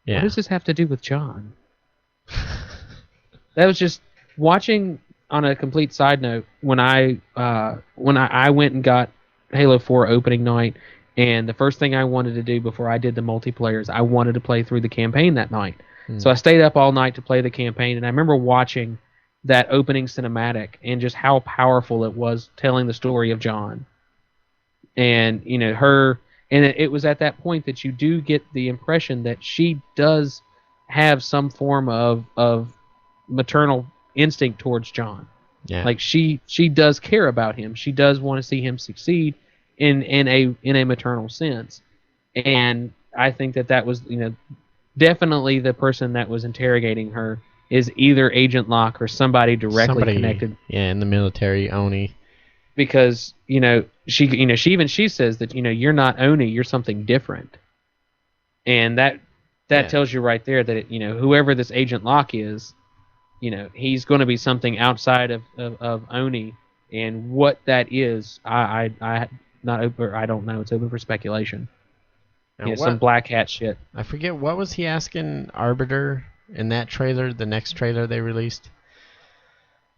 Yeah. What does this have to do with John? That was just watching. On a complete side note, when I went and got Halo 4 opening night, and the first thing I wanted to do before I did the multiplayer is I wanted to play through the campaign that night. So I stayed up all night to play the campaign, and I remember watching that opening cinematic and just how powerful it was telling the story of John. And her, and it was at that point that you do get the impression that she does have some form of maternal instinct towards John. Yeah. Like she does care about him. She does want to see him succeed in a maternal sense. And I think that was definitely the person that was interrogating her is either Agent Locke or somebody directly connected. Yeah, in the military, Oni. Because she says that you're not Oni, you're something different. And that tells you right there that whoever this Agent Locke is, he's going to be something outside of Oni, and what that is, I don't know. It's open for speculation. Some black hat shit. I forget, what was he asking Arbiter in that trailer, the next trailer they released?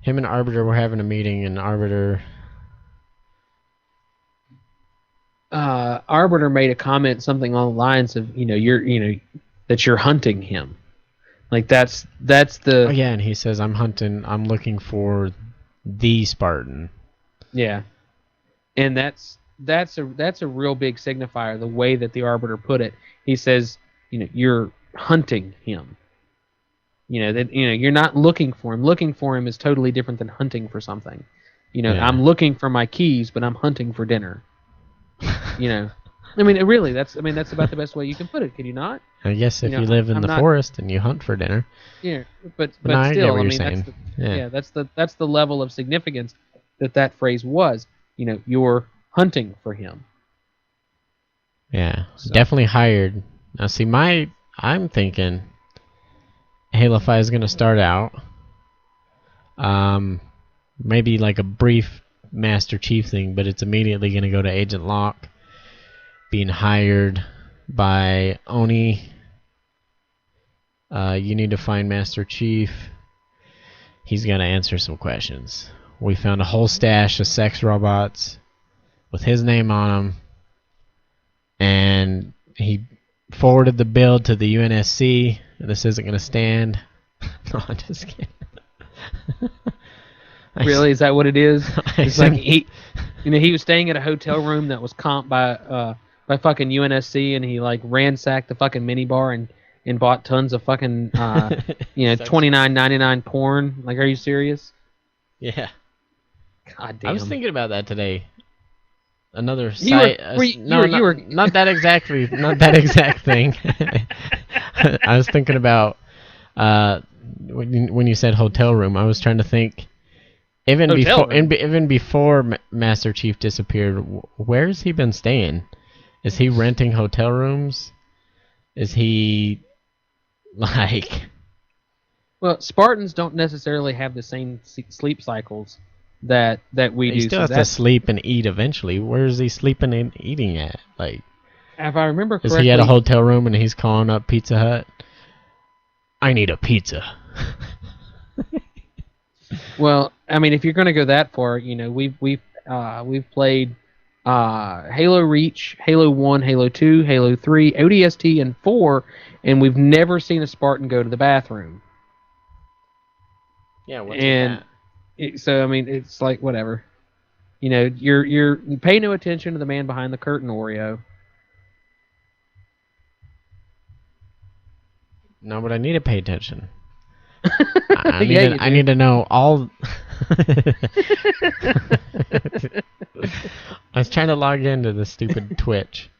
Him and Arbiter were having a meeting, and Arbiter made a comment something along the lines of that you're hunting him. Like that's the. Oh yeah, and he says I'm looking for the Spartan. Yeah, and that's a real big signifier. The way that the Arbiter put it, he says, you're hunting him. You're not looking for him. Looking for him is totally different than hunting for something. I'm looking for my keys, but I'm hunting for dinner. I mean, really, that's about the best way you can put it. Could you not? I guess if You you, know, live in I'm the not- forest and you hunt for dinner. Yeah, but no, I get still, what I you're mean, saying. Yeah. that's the level of significance that phrase was. You know, you're hunting for him. Yeah, So. definitely hired. Now, see, I'm thinking Halo 5 is going to start out, maybe like a brief Master Chief thing, but it's immediately going to go to Agent Locke, being hired by Oni. You need to find Master Chief. He's going to answer some questions. We found a whole stash of sex robots with his name on them, and he forwarded the bill to the UNSC. This isn't going to stand. No, I'm just kidding. Really, is that what it is? It's like think- he was staying at a hotel room that was comped by fucking UNSC, and he like ransacked the fucking minibar and bought tons of fucking $29.99 porn. Like, are you serious? Yeah. God damn. I was thinking about that today. Another You were- site. were you were- Not that exactly. Not that exact thing. I was thinking about when you said hotel room. I was trying to think. Even Hotel before, room? even before Master Chief disappeared, where's he been staying? Is he renting hotel rooms? Is he like? Well, Spartans don't necessarily have the same sleep cycles that we He do. still has to sleep and eat eventually. Where is he sleeping and eating at? Like, if I remember is correctly, he at a hotel room and he's calling up Pizza Hut? I need a pizza. Well, I mean, if you're going to go that far, we've played Halo Reach, Halo 1, Halo 2, Halo 3, ODST, and 4, and we've never seen a Spartan go to the bathroom. Yeah, what's And so, I mean, it's like whatever. You pay no attention to the man behind the curtain, Oreo. No, but I need to pay attention. Yeah, I need to know all. I was trying to log into the stupid Twitch.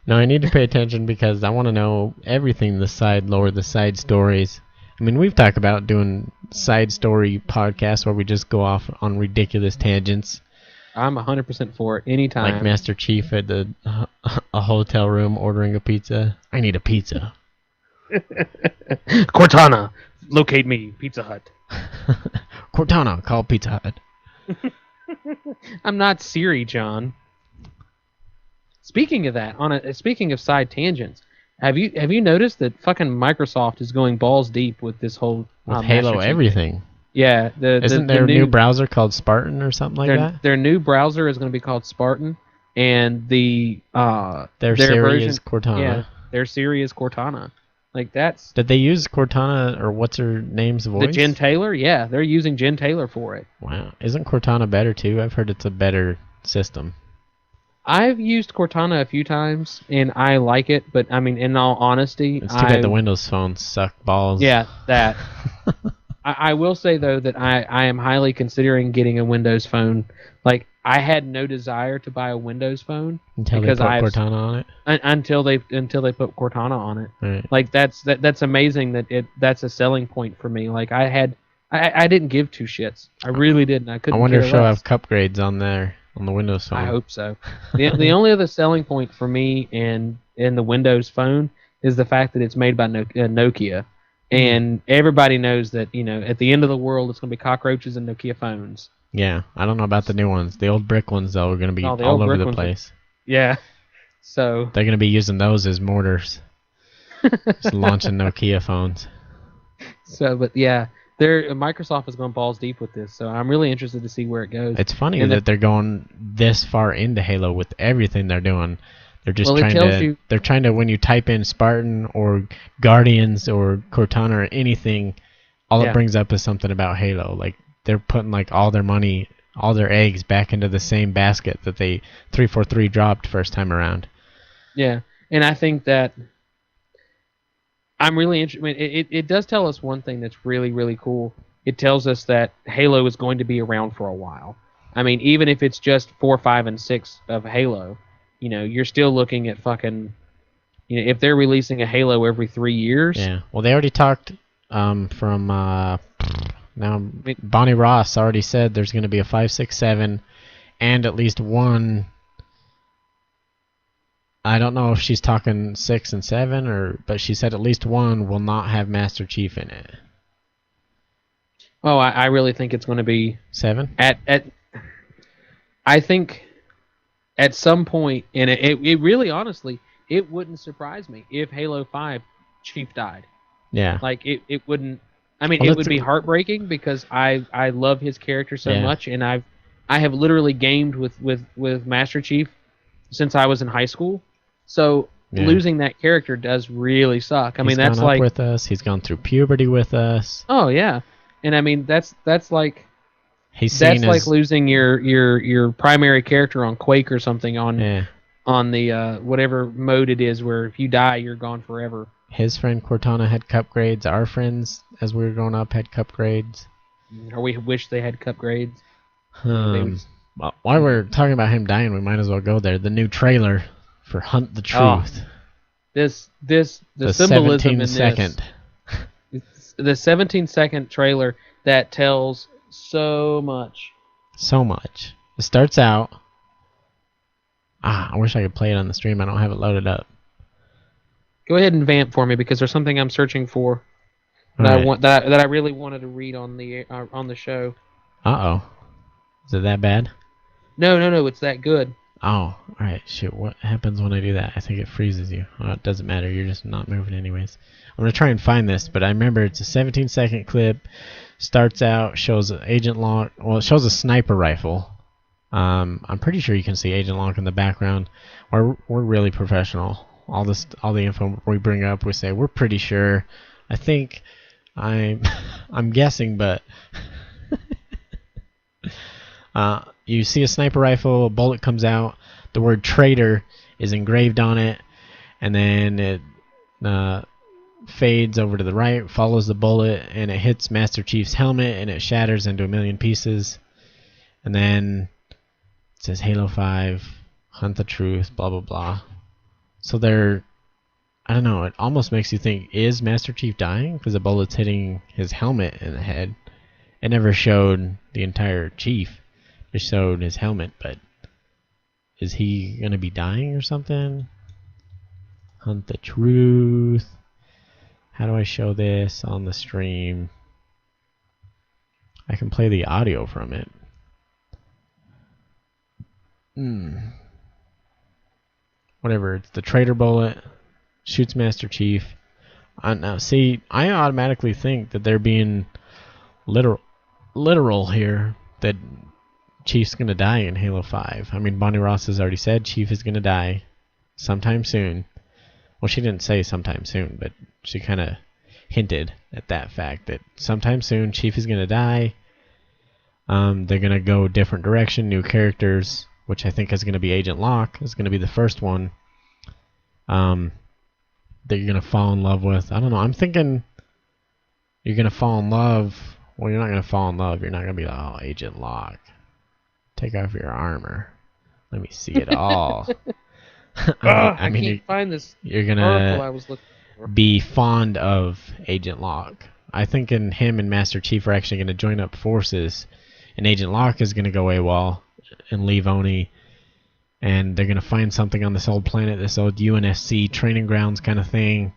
No, I need to pay attention because I want to know everything, the side lore, the side stories. I mean, we've talked about doing side story podcasts where we just go off on ridiculous tangents. I'm 100% for it anytime. Like Master Chief at a hotel room ordering a pizza. I need a pizza. Cortana, locate me, Pizza Hut. Cortana, call Pizza Hut. I'm not Siri, John. Speaking of that, speaking of side tangents, have you noticed that fucking Microsoft is going balls deep with this whole With Halo Master Chief? everything. Yeah, Isn't there a new browser called Spartan or something like that? Their new browser is going to be called Spartan, and their Siri version is Cortana. Yeah, their Siri is Cortana. Like that's Did they use Cortana or what's her name's voice? the Jen Taylor. Yeah, they're using Jen Taylor for it. Wow, isn't Cortana better too? I've heard it's a better system. I've used Cortana a few times, and I like it. But I mean, in all honesty, It's too bad the Windows phones suck balls. Yeah, that. I will say though that I am highly considering getting a Windows phone. Like I had no desire to buy a Windows phone Until they because put Cortana on it. Until they put Cortana on it. Right. Like that's amazing that's a selling point for me. Like I didn't give two shits. I really didn't. I couldn't. I wonder care if she'll less. have cup grades on there on the Windows phone. I hope so. The only other selling point for me in the Windows phone is the fact that it's made by Nokia. And everybody knows that, at the end of the world, it's going to be cockroaches and Nokia phones. Yeah, I don't know about the new ones. The old brick ones, though, are going to be Oh, the all old over brick the ones are- place. Yeah. So, They're going to be using those as mortars. Just launching Nokia phones. but yeah, Microsoft is going balls deep with this. So I'm really interested to see where it goes. It's funny And that they're going this far into Halo with everything they're doing. They're just Well, it trying tells to. you- They're trying to, when you type in Spartan or Guardians or Cortana or anything, all Yeah. it brings up is something about Halo. Like they're putting like all their money, all their eggs back into the same basket that they 343 dropped first time around. Yeah, and I think that I'm really interested. I mean, it does tell us one thing that's really, really cool. It tells us that Halo is going to be around for a while. I mean, even if it's just 4, 5, and 6 of Halo, you know, you're still looking at fucking. You know, if they're releasing a Halo every 3 years. Yeah. Well, they already talked from now. mean- Bonnie Ross already said there's going to be a 5, 6, 7, and at least one. I don't know if she's talking 6 and 7, but she said at least one will not have Master Chief in it. Oh, I really think it's going to be 7? I think at some point, and it really, honestly, it wouldn't surprise me if Halo 5 Chief died. Yeah. Like, it wouldn't. I mean, Well, it would be heartbreaking because I love his character so much, and I have literally gamed with Master Chief since I was in high school. So losing that character does really suck. I mean, that's gone like up with us. He's gone through puberty with us. Oh yeah, and I mean that's like He's seen that's like losing your primary character on Quake or something on the whatever mode it is, where if you die you're gone forever. His friend Cortana had cup grades. Our friends, as we were growing up, had cup grades. Or we wish they had cup grades. Well, while we're talking about him dying, we might as well go there. The new trailer for Hunt the Truth. The symbolism in 17-second. this. The 17-second trailer that tells so much. So much. It starts out. I wish I could play it on the stream. I don't have it loaded up. Go ahead and vamp for me, because there's something I'm searching for that I really wanted to read on the show. Uh-oh. Is it that bad? No, it's that good. Oh, alright, shoot. What happens when I do that? I think it freezes you. Oh, it doesn't matter. You're just not moving anyways. I'm going to try and find this, but I remember it's a 17-second clip. Starts out, shows Agent Locke. Well, it shows a sniper rifle. I'm pretty sure you can see Agent Locke in the background. We're really professional. All the info we bring up, we say we're pretty sure. I think I'm guessing, but you see a sniper rifle, a bullet comes out, the word traitor is engraved on it, and then it fades over to the right, follows the bullet, and it hits Master Chief's helmet, and it shatters into a million pieces. And then it says Halo 5, Hunt the Truth, blah, blah, blah. So I don't know, it almost makes you think, is Master Chief dying? Because the bullet's hitting his helmet in the head. It never showed the entire Chief. It showed his helmet, but is he going to be dying or something? Hunt the Truth. How do I show this on the stream? I can play the audio from it. Whatever, it's the traitor bullet. Shoots Master Chief. Now, see, I automatically think that they're being literal here. That Chief's going to die in Halo 5. I mean, Bonnie Ross has already said Chief is going to die sometime soon. Well, she didn't say sometime soon, but she kind of hinted at that fact that sometime soon Chief is going to die. They're going to go a different direction, new characters, which I think is going to be Agent Locke. Is going to be the first one that you're going to fall in love with. I don't know. I'm thinking you're going to fall in love. Well, you're not going to fall in love. You're not going to be like, oh, Agent Locke. Take off your armor. Let me see it all. I can't find this you're going article I was looking for. Be fond of Agent Locke. I think him and Master Chief are actually going to join up forces, and Agent Locke is going to go AWOL and leave Oni, and they're going to find something on this old planet, this old UNSC training grounds kind of thing,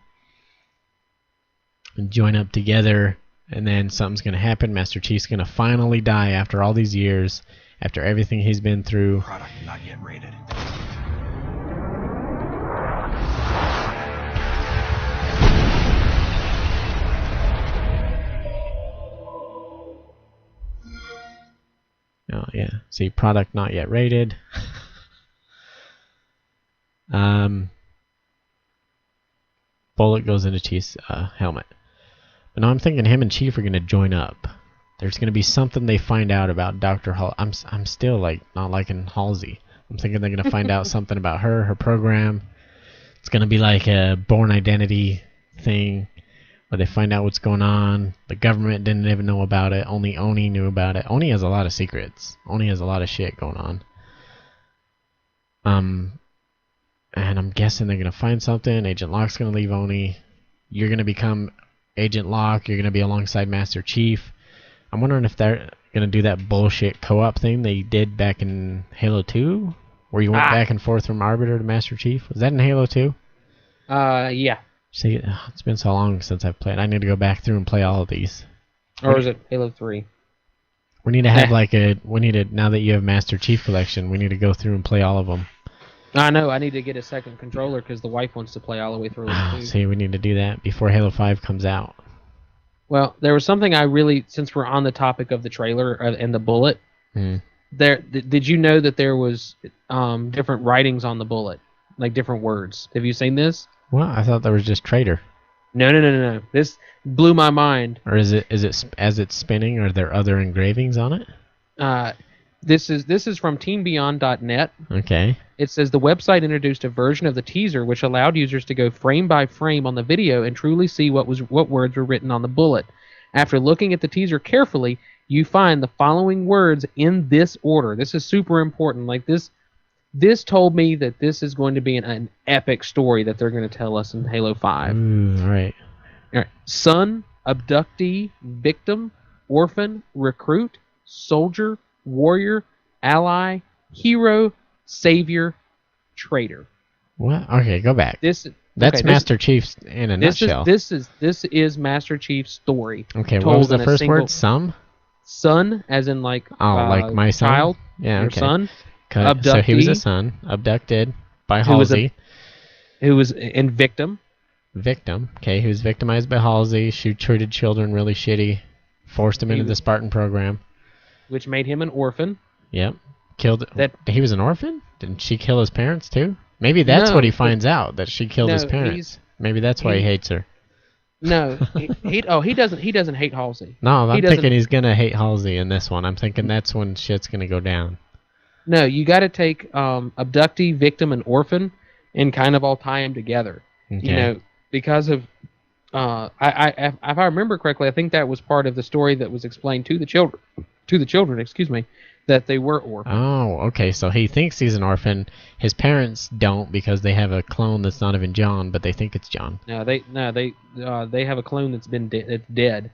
and join up together, and then something's going to happen. Master Chief's going to finally die after all these years, after everything he's been through. Product not yet rated. Oh, yeah. See, product not yet rated. Bullet goes into Chief's helmet. But now I'm thinking him and Chief are going to join up. There's going to be something they find out about Dr. Hall. I'm still like not liking Halsey. I'm thinking they're going to find out something about her program. It's going to be like a Born Identity thing But they find out what's going on. The government didn't even know about it. Only Oni knew about it. Oni has a lot of secrets. Oni has a lot of shit going on. And I'm guessing they're gonna find something. Agent Locke's gonna leave Oni. You're gonna become Agent Locke. You're gonna be alongside Master Chief. I'm wondering if they're gonna do that bullshit co-op thing they did back in Halo 2, where you went back and forth from Arbiter to Master Chief. Was that in Halo 2? Yeah. See, it's been so long since I've played. I need to go back through and play all of these. Or is it Halo 3? We need to have now that you have Master Chief Collection, we need to go through and play all of them. I know. I need to get a second controller because the wife wants to play all the way through it too. See, we need to do that before Halo 5 comes out. Well, there was something I really, since we're on the topic of the trailer and the bullet, did you know that there was different writings on the bullet, like different words? Have you seen this? Well, I thought that was just traitor. No. This blew my mind. Or is it as it's spinning? Are there other engravings on it? This is from TeamBeyond.net. Okay. It says the website introduced a version of the teaser which allowed users to go frame by frame on the video and truly see what words were written on the bullet. After looking at the teaser carefully, you find the following words in this order. This is super important. Like this told me that this is going to be an epic story that they're going to tell us in Halo 5. All right. Son, abductee, victim, orphan, recruit, soldier, warrior, ally, hero, savior, traitor. What? Okay, go back. That's Master Chief's in a nutshell. This is Master Chief's story. Okay, what was the first word? Son, as in like like my son? Child. Yeah, okay. Son. So he was a son, abducted by Halsey. Who was in victim. Victim. Okay, he was victimized by Halsey. She treated children really shitty. Forced him into the Spartan program. Which made him an orphan. Yep. He was an orphan? Didn't she kill his parents too? Maybe that's what he finds out, that she killed his parents. Maybe that's why he hates her. No, he doesn't hate Halsey. No, I'm thinking he's gonna hate Halsey in this one. I'm thinking that's when shit's gonna go down. No, you got to take abductee, victim, and orphan, and kind of all tie them together. Okay. You know, because of if I remember correctly, I think that was part of the story that was explained to the children. That they were orphans. Oh, okay. So he thinks he's an orphan. His parents don't because they have a clone that's not even John, but they think it's John. They have a clone that's it's dead.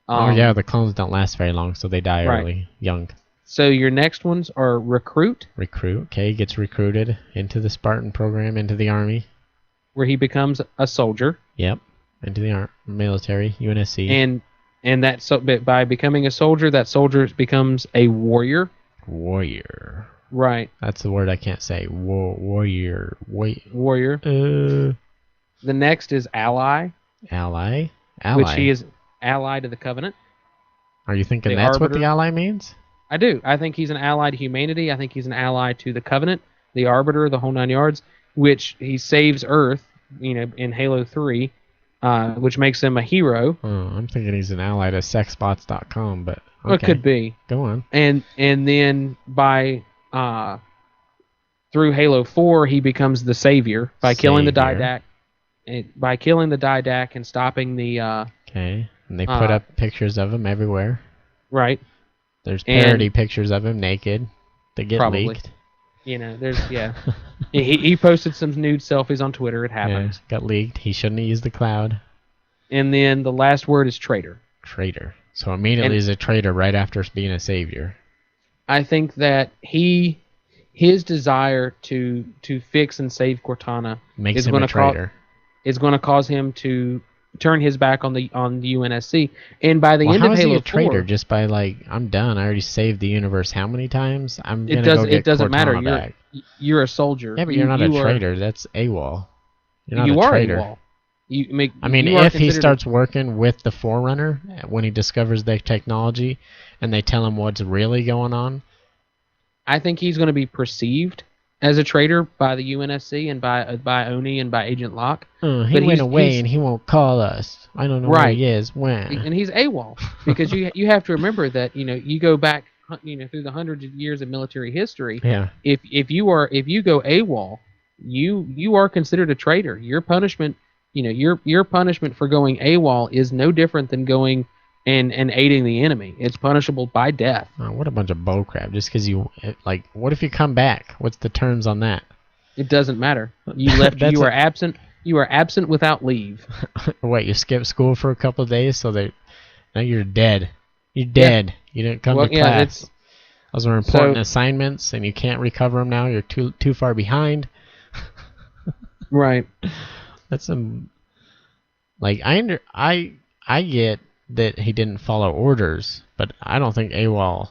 Oh yeah, the clones don't last very long, so they die early, young. So your next ones are recruit. Recruit. Okay, he gets recruited into the Spartan program, into the army, where he becomes a soldier. Yep, into the military, UNSC. And by becoming a soldier, that soldier becomes a warrior. Warrior. Right. That's the word I can't say. Warrior. Warrior. The next is ally. Ally. Which he is ally to the Covenant. Are you thinking that's what the ally means? I do. I think he's an ally to humanity. I think he's an ally to the Covenant, the Arbiter, the whole 9 yards, which he saves Earth, in Halo 3, which makes him a hero. Oh, I'm thinking he's an ally to sexbots.com, but okay. Well, it could be. Go on. And then by through Halo 4, he becomes the savior by killing the Didact. By killing the Didact and stopping the. Okay, and they put up pictures of him everywhere. Right. There's parody pictures of him naked. They get leaked. There's he posted some nude selfies on Twitter. It happened. Yeah, got leaked. He shouldn't have used the cloud. And then the last word is traitor. Traitor. So immediately he's a traitor right after being a savior. I think that his desire to fix and save Cortana makes him a traitor. Is going to cause him to turn his back on the UNSC. And by the end of Halo 4, how is he a traitor? Just by I'm done. I already saved the universe. How many times? It doesn't matter. You're a soldier. Yeah, but you're not a traitor. That's AWOL. You're not a traitor. AWOL. If he starts working with the Forerunner when he discovers their technology, and they tell him what's really going on, I think he's going to be perceived as a traitor by the UNSC and by Oni and by Agent Locke. He went away and he won't call us. I don't know where he is. When? And he's AWOL because you have to remember that you go back through the hundreds of years of military history. Yeah. If you go AWOL, you are considered a traitor. Your punishment Your punishment for going AWOL is no different than going and aiding the enemy. It's punishable by death. Oh, what a bunch of bullcrap. Just because what if you come back? What's the terms on that? It doesn't matter. You left. You are absent. You are absent without leave. Wait, you skipped school for a couple of days, so now you're dead. You're dead. Yeah. You didn't come to class. Those were important assignments, and you can't recover them now. You're too far behind. Right. That's some. Like I get that he didn't follow orders, but I don't think AWOL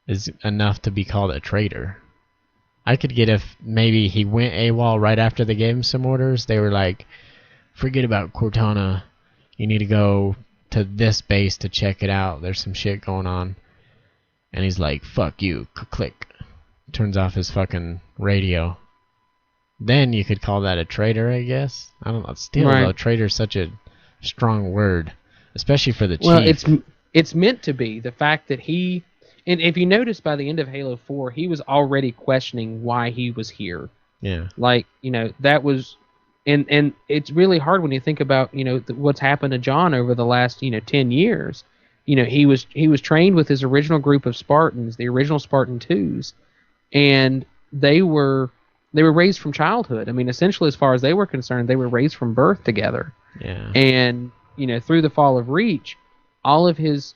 is enough to be called a traitor. I could get if maybe he went AWOL right after they gave him some orders. They were like, forget about Cortana. You need to go to this base to check it out. There's some shit going on. And he's like, fuck you. Click. Turns off his fucking radio. Then you could call that a traitor, I guess. I don't know. Still, though, traitor is such a strong word, especially for the chief. Well, it's meant to be. The fact that he... And if you notice, by the end of Halo 4, he was already questioning why he was here. Yeah. Like, that was... And it's really hard when you think about, what's happened to John over the last, 10 years. He was trained with his original group of Spartans, the original Spartan 2s, and they were raised from childhood. I mean, essentially, as far as they were concerned, they were raised from birth together. Yeah. And, through the fall of Reach, all of his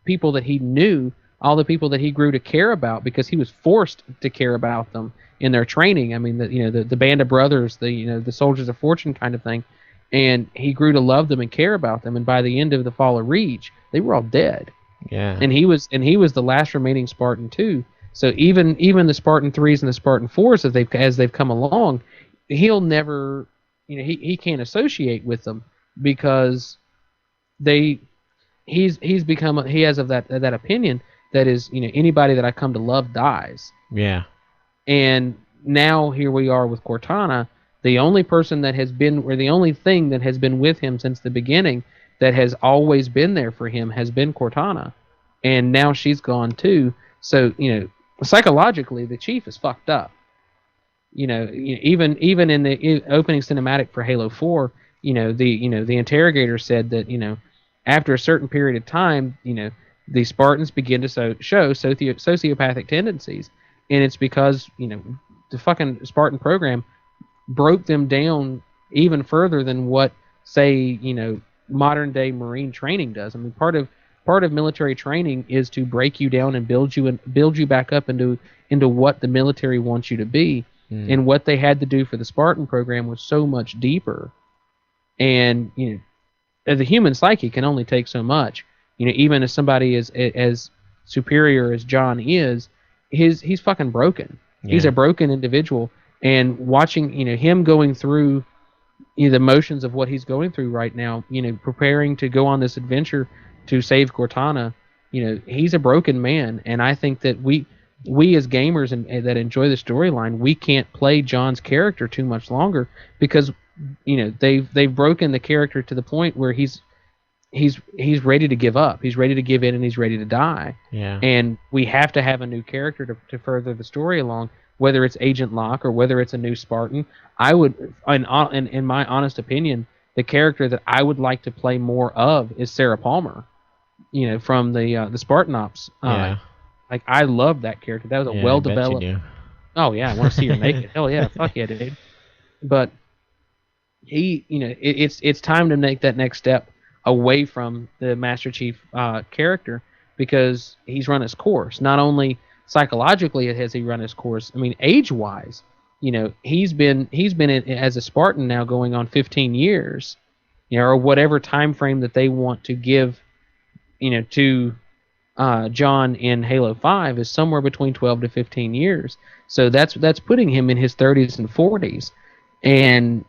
people that he knew, all the people that he grew to care about, because he was forced to care about them in their training. I mean, the band of brothers, the soldiers of fortune kind of thing, and he grew to love them and care about them. And by the end of the fall of Reach, they were all dead. Yeah. And he was the last remaining Spartan too. So even the Spartan 3s and the Spartan 4s, as they've come along, he'll never, he can't associate with them because he has of that opinion that is, anybody that I come to love dies. Yeah. And now here we are with Cortana, the only person that has been, or the only thing that has been with him since the beginning that has always been there for him has been Cortana. And now she's gone too. So, psychologically, the Chief is fucked up. Even in the opening cinematic for Halo 4, the interrogator said that, after a certain period of time, the Spartans begin to show sociopathic tendencies. And it's because, the fucking Spartan program broke them down even further than what, say, modern day Marine training does. I mean, part of military training is to break you down and build you back up into what the military wants you to be. And what they had to do for the Spartan program was so much deeper. And the human psyche can only take so much. Even as somebody as superior as John is, he's fucking broken. Yeah. He's a broken individual. And watching him going through the motions of what he's going through right now, preparing to go on this adventure to save Cortana, he's a broken man. And I think that we as gamers and that enjoy the storyline, we can't play John's character too much longer because they've broken the character to the point where he's ready to give up. He's ready to give in and he's ready to die. Yeah. And we have to have a new character to further the story along, whether it's Agent Locke or whether it's a new Spartan. I would, in my honest opinion, the character that I would like to play more of is Sarah Palmer, from the Spartan Ops. Yeah. Like, I love that character. That was a well-developed... Oh, yeah, I want to see her naked. Hell yeah, fuck yeah, dude. But it's time to make that next step away from the Master Chief character because he's run his course. Not only psychologically has he run his course, I mean, age-wise, he's been as a Spartan now going on 15 years, or whatever time frame that they want to give, to John in Halo 5 is somewhere between 12 to 15 years. So that's putting him in his 30s and 40s, and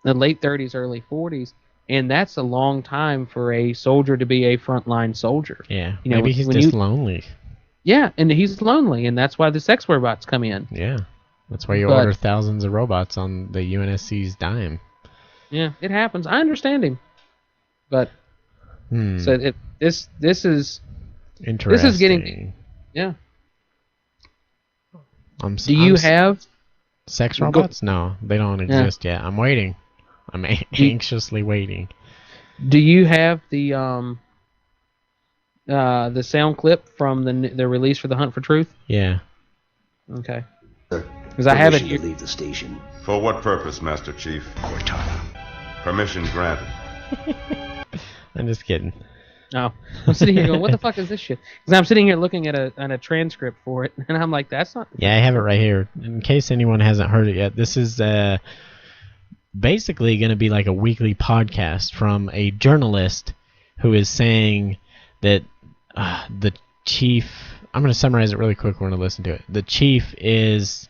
the late 30s, early 40s. And that's a long time for a soldier to be a frontline soldier. Yeah, maybe he's just lonely. Yeah, and he's lonely, and that's why the sex robots come in. Yeah, that's why you order thousands of robots on the UNSC's dime. Yeah, it happens. I understand him, but so this is interesting. This is getting Do you have sex robots? No, they don't exist yet. I'm waiting. I'm anxiously waiting. Do you have the sound clip from the release for The Hunt for Truth? Yeah. Okay. Because I have it here. To leave the station. For what purpose, Master Chief? Cortana. Permission granted. I'm just kidding. Oh, I'm sitting here going, what the fuck is this shit? Because I'm sitting here looking at a transcript for it, and I'm like, that's not... Yeah, I have it right here. In case anyone hasn't heard it yet, this is basically going to be like a weekly podcast from a journalist who is saying that the chief... I'm going to summarize it really quick. We're going to listen to it. The chief is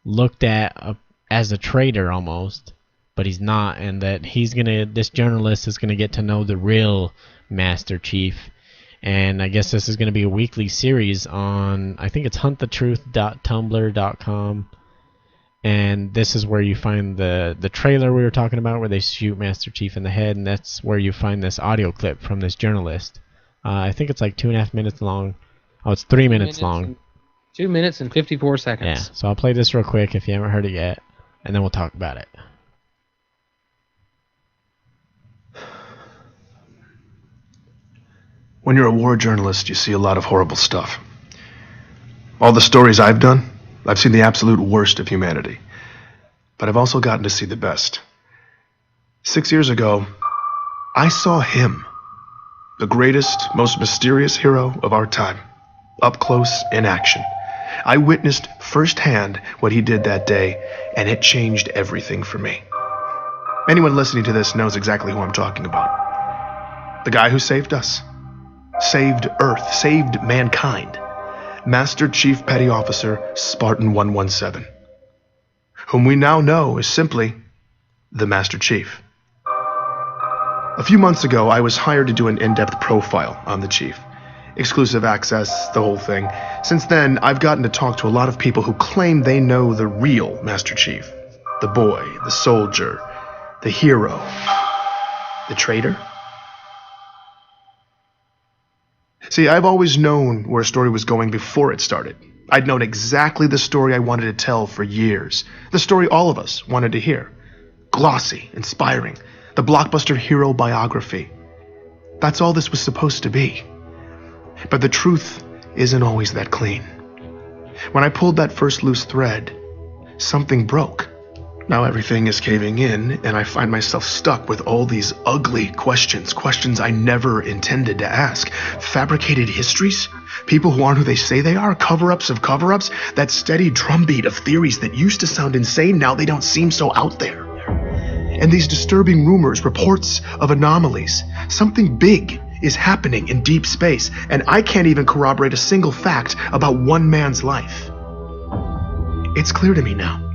looked at as a traitor almost, but he's not, and that this journalist is going to get to know the real Master Chief. And I guess this is going to be a weekly series on, I think it's huntthetruth.tumblr.com. And this is where you find the trailer we were talking about where they shoot Master Chief in the head, and that's where you find this audio clip from this journalist. I think it's like 2.5 minutes long. Oh, it's 3 minutes long. 2 minutes and 54 seconds. Yeah, so I'll play this real quick if you haven't heard it yet, and then we'll talk about it. When you're a war journalist, you see a lot of horrible stuff. All the stories I've done, I've seen the absolute worst of humanity. But I've also gotten to see the best. 6 years ago, I saw him, the greatest, most mysterious hero of our time, up close in action. I witnessed firsthand what he did that day, and it changed everything for me. Anyone listening to this knows exactly who I'm talking about. The guy who saved us. Saved Earth, saved mankind. Master Chief Petty Officer Spartan 117, whom we now know is simply the Master Chief. A few months ago, I was hired to do an in-depth profile on the Chief. Exclusive access, the whole thing. Since then, I've gotten to talk to a lot of people who claim they know the real Master Chief. The boy, the soldier, the hero, the traitor. See, I've always known where a story was going before it started. I'd known exactly the story I wanted to tell for years. The story all of us wanted to hear. Glossy, inspiring. The blockbuster hero biography. That's all this was supposed to be. But the truth isn't always that clean. When I pulled that first loose thread, something broke. Now everything is caving in, and I find myself stuck with all these ugly questions I never intended to ask. Fabricated histories? People who aren't who they say they are? Cover-ups of cover-ups? That steady drumbeat of theories that used to sound insane, now they don't seem so out there. And these disturbing rumors, reports of anomalies. Something big is happening in deep space, and I can't even corroborate a single fact about one man's life. It's clear to me now.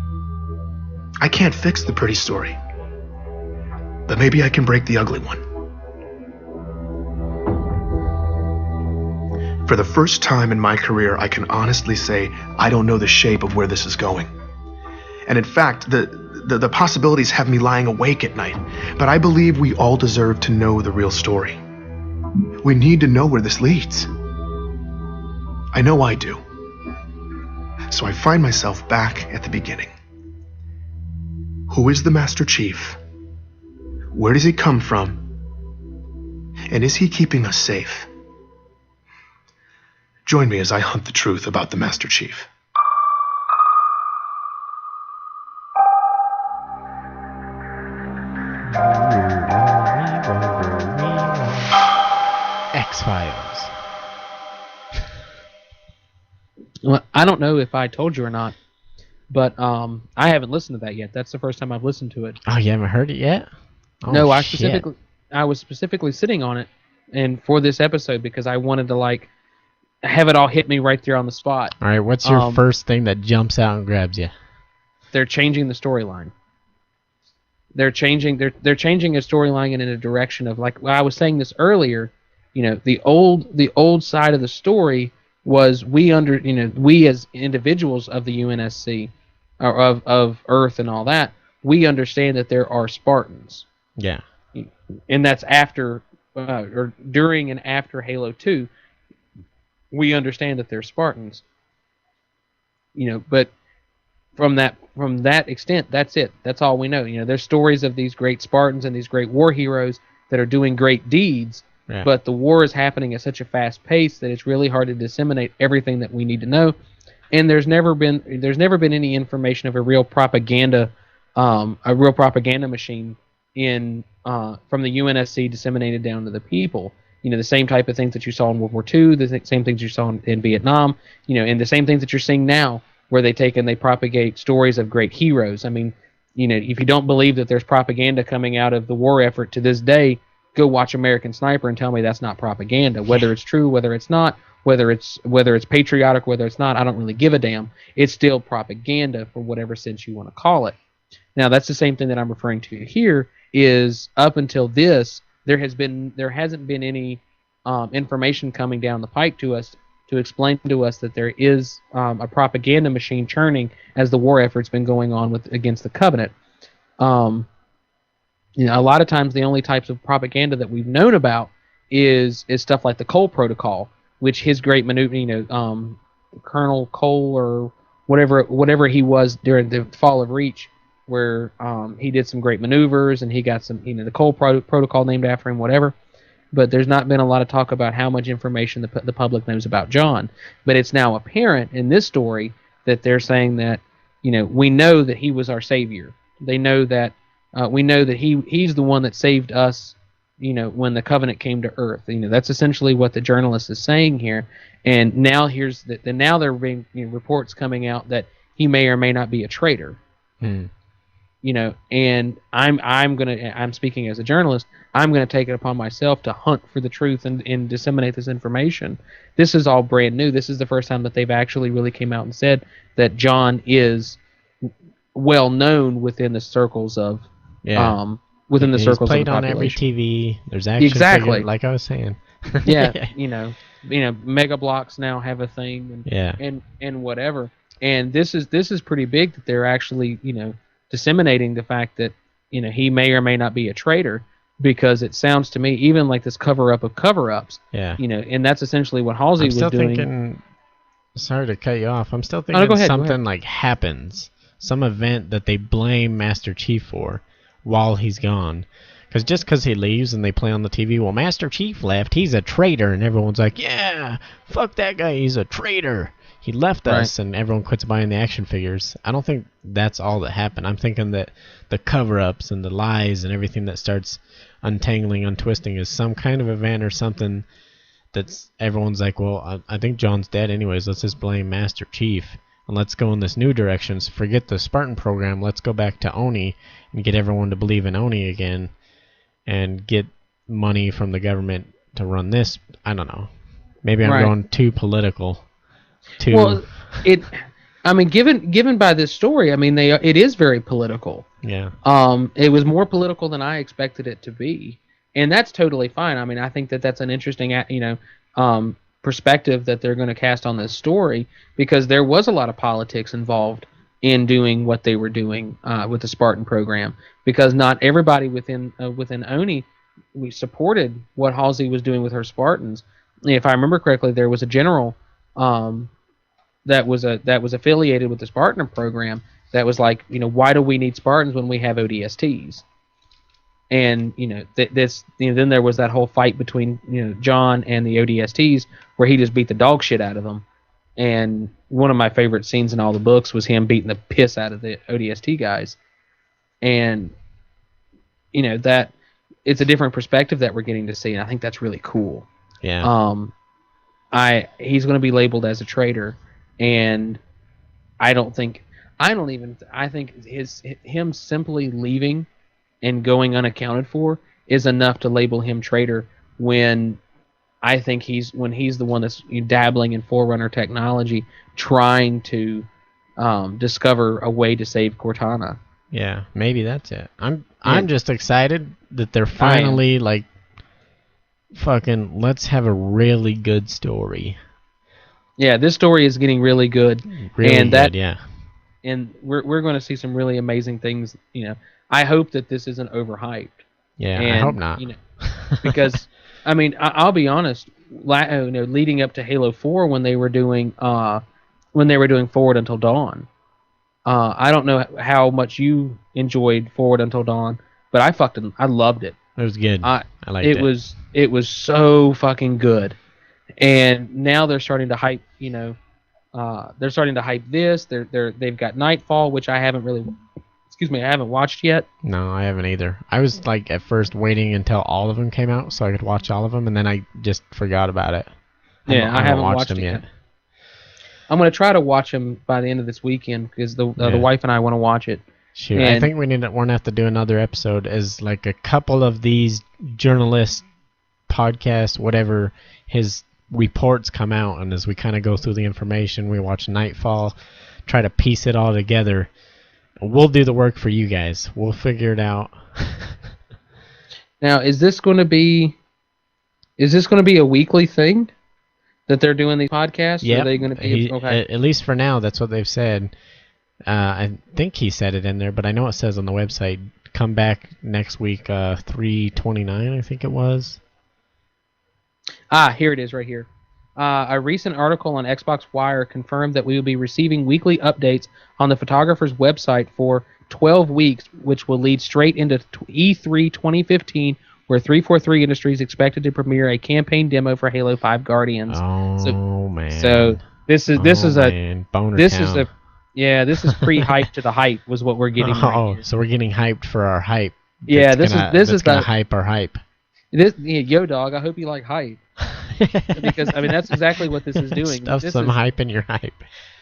I can't fix the pretty story, but maybe I can break the ugly one. For the first time in my career, I can honestly say I don't know the shape of where this is going. And in fact, the possibilities have me lying awake at night, but I believe we all deserve to know the real story. We need to know where this leads. I know I do. So I find myself back at the beginning. Who is the Master Chief? Where does he come from? And is he keeping us safe? Join me as I hunt the truth about the Master Chief. X-Files. Well, I don't know if I told you or not, but I haven't listened to that yet. That's the first time I've listened to it. Oh, you haven't heard it yet? Oh, no, shit. I was specifically sitting on it, and for this episode because I wanted to like have it all hit me right there on the spot. All right, what's your first thing that jumps out and grabs you? They're changing the storyline. They're changing a storyline in a direction of like I was saying this earlier. You know, the old side of the story was we as individuals of the UNSC or of Earth and all that, we understand that there are Spartans. Yeah. And that's after or during and after Halo 2, we understand that they're Spartans. You know, but from that extent, that's it. That's all we know. You know, there's stories of these great Spartans and these great war heroes that are doing great deeds, Yeah. but the war is happening at such a fast pace that it's really hard to disseminate everything that we need to know. And there's never been any information of a real propaganda machine in from the UNSC disseminated down to the people. You know, the same type of things that you saw in World War II, the same things you saw in Vietnam, you know, and the same things that you're seeing now, where they take and they propagate stories of great heroes. I mean, you know, if you don't believe that there's propaganda coming out of the war effort to this day, go watch American Sniper and tell me that's not propaganda. Whether it's true, whether it's not, whether it's patriotic, whether it's not, I don't really give a damn. It's still propaganda for whatever sense you want to call it. Now, that's the same thing that I'm referring to here. Is up until this, there hasn't been any information coming down the pike to us to explain to us that there is a propaganda machine churning as the war effort's been going on against the Covenant. You know, a lot of times the only types of propaganda that we've known about is stuff like the Cole Protocol, which his great maneuver, you know, Colonel Cole or whatever he was during the fall of Reach, where he did some great maneuvers and he got some, you know, the Cole Protocol named after him, whatever. But there's not been a lot of talk about how much information the public knows about John. But it's now apparent in this story that they're saying that, you know, we know that he was our savior. They know that we know that he's the one that saved us, you know, when the Covenant came to Earth. You know, that's essentially what the journalist is saying here. And now now there are being, you know, reports coming out that he may or may not be a traitor. You know, and I'm speaking as a journalist. I'm gonna take it upon myself to hunt for the truth and disseminate this information. This is all brand new. This is the first time that they've actually really came out and said that John is well known within the circles of within the circles played of the on every population. TV. There's action Exactly. figure, like I was saying. Yeah, you know, Mega Blocks now have a thing, and whatever. And this is pretty big that they're actually, you know, disseminating the fact that, you know, he may or may not be a traitor, because it sounds to me even like this cover-up of cover-ups. Yeah. You know, and that's essentially what Halsey was doing. I'm still thinking, sorry to cut you off, I'm still thinking go ahead. something like happens. Some event that they blame Master Chief for while he's gone. Because just because he leaves and they play on the TV, well, Master Chief left, he's a traitor. And everyone's like, yeah, fuck that guy, he's a traitor. He left us, and everyone quits buying the action figures. I don't think that's all that happened. I'm thinking that the cover-ups and the lies and everything that starts untangling, untwisting is some kind of event or something that's everyone's like, well, I think John's dead anyways. Let's just blame Master Chief, and let's go in this new direction. So forget the Spartan program. Let's go back to Oni and get everyone to believe in Oni again and get money from the government to run this. I don't know. Maybe I'm going too political. Well, I mean, given by this story, I mean, it is very political. Yeah. It was more political than I expected it to be, and that's totally fine. I mean, I think that that's an interesting, you know, perspective that they're going to cast on this story, because there was a lot of politics involved in doing what they were doing with the Spartan program, because not everybody within Oni we supported what Halsey was doing with her Spartans. If I remember correctly, there was a general that was affiliated with the Spartan program that was like, you know, why do we need Spartans when we have ODSTs? And, you know, then there was that whole fight between, you know, John and the ODSTs, where he just beat the dog shit out of them. And one of my favorite scenes in all the books was him beating the piss out of the ODST guys. And, you know, that it's a different perspective that we're getting to see, and I think that's really cool. Yeah. He's going to be labeled as a traitor, and I think him simply leaving and going unaccounted for is enough to label him traitor, when I think he's the one that's dabbling in Forerunner technology, trying to discover a way to save Cortana. Yeah, maybe that's it. I'm just excited that they're finally like, fucking, let's have a really good story. Yeah, this story is getting really good. Really good, yeah. And we're going to see some really amazing things. You know, I hope that this isn't overhyped. Yeah, I hope not. You know, because I mean, I'll be honest. You know, leading up to Halo 4, when they were doing Forward Until Dawn, I don't know how much you enjoyed Forward Until Dawn, but I loved it. It was good. I liked it. It was so fucking good. And now they're starting to hype, they're starting to hype this. They've got Nightfall, which I haven't watched yet. No, I haven't either. I was like at first waiting until all of them came out so I could watch all of them, and then I just forgot about it. I haven't watched them yet. I'm gonna try to watch them by the end of this weekend because the wife and I want to watch it. Shoot, I think we're gonna have to do another episode as like a couple of these journalists, podcasts, whatever, his reports come out, and as we kind of go through the information, we watch Nightfall, try to piece it all together. We'll do the work for you guys. We'll figure it out. Now, is this going to be a weekly thing that they're doing these podcasts? Yeah. Are they going to be okay? At least for now, that's what they've said. I think he said it in there, but I know it says on the website, come back next week, 3/29, I think it was. Here it is right here. A recent article on Xbox Wire confirmed that we will be receiving weekly updates on the photographer's website for 12 weeks, which will lead straight into E3 2015, where 343 Industries expected to premiere a campaign demo for Halo 5 Guardians. Oh man! So this is pre-hype to the hype was what we're getting. Right here. So we're getting hyped for our hype. Yeah, this is gonna hype our hype. Yo, dog. I hope you like hype. Because I mean that's exactly what this is doing. Stuff some hype in your hype.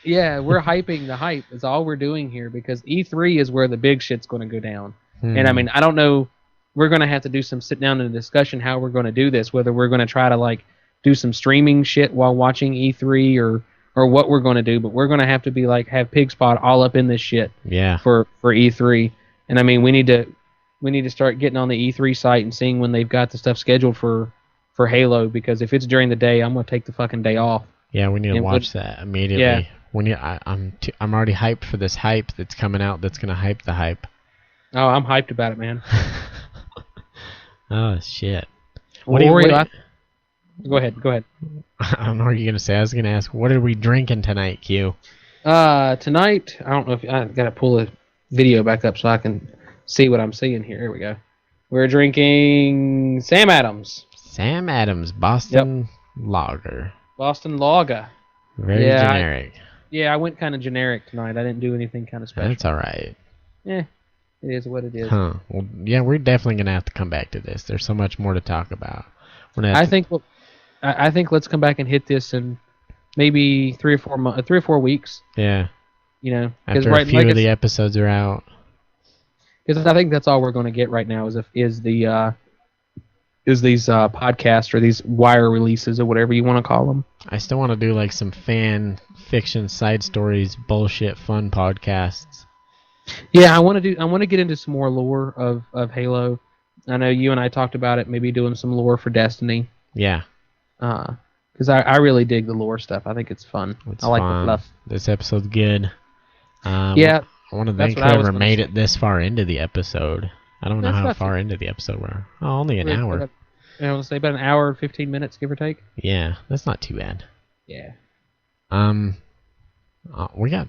Yeah, we're hyping the hype. Is all we're doing here because E3 is where the big shit's going to go down. And I mean I don't know. We're going to have to do some sit down and discussion how we're going to do this. Whether we're going to try to like do some streaming shit while watching E3 or what we're going to do. But we're going to have to be like have Pigspod all up in this shit. Yeah. For E3. And I mean we need to start getting on the E3 site and seeing when they've got the stuff scheduled for Halo, because if it's during the day, I'm gonna take the fucking day off. Yeah, we need to watch that immediately. Yeah. I'm already hyped for this hype that's coming out. That's gonna hype the hype. Oh, I'm hyped about it, man. Oh shit. Go ahead. I don't know what you're gonna say. I was gonna ask, what are we drinking tonight, Q? Tonight, I don't know if I gotta pull the video back up so I can see what I'm seeing here. Here we go. We're drinking Sam Adams. Sam Adams, Boston Lager. Boston Lager. Very generic. I went kind of generic tonight. I didn't do anything kind of special. That's all right. Yeah, it is what it is. Huh. Well, yeah, we're definitely going to have to come back to this. There's so much more to talk about. I think let's come back and hit this in maybe 3 or 4 weeks. Yeah. After a few of the episodes are out. Because I think that's all we're going to get right now is these podcasts or these wire releases or whatever you want to call them. I still want to do like some fan fiction, side stories, bullshit, fun podcasts. Yeah, I want to get into some more lore of Halo. I know you and I talked about it, maybe doing some lore for Destiny. Yeah. Because I really dig the lore stuff. I think it's fun. I like the fluff. This episode's good. Yeah. I want to thank whoever made it this far into the episode. I don't know how far into the episode we're. Oh, only an hour. I want to say about an hour and 15 minutes, give or take. Yeah, that's not too bad. Yeah. We got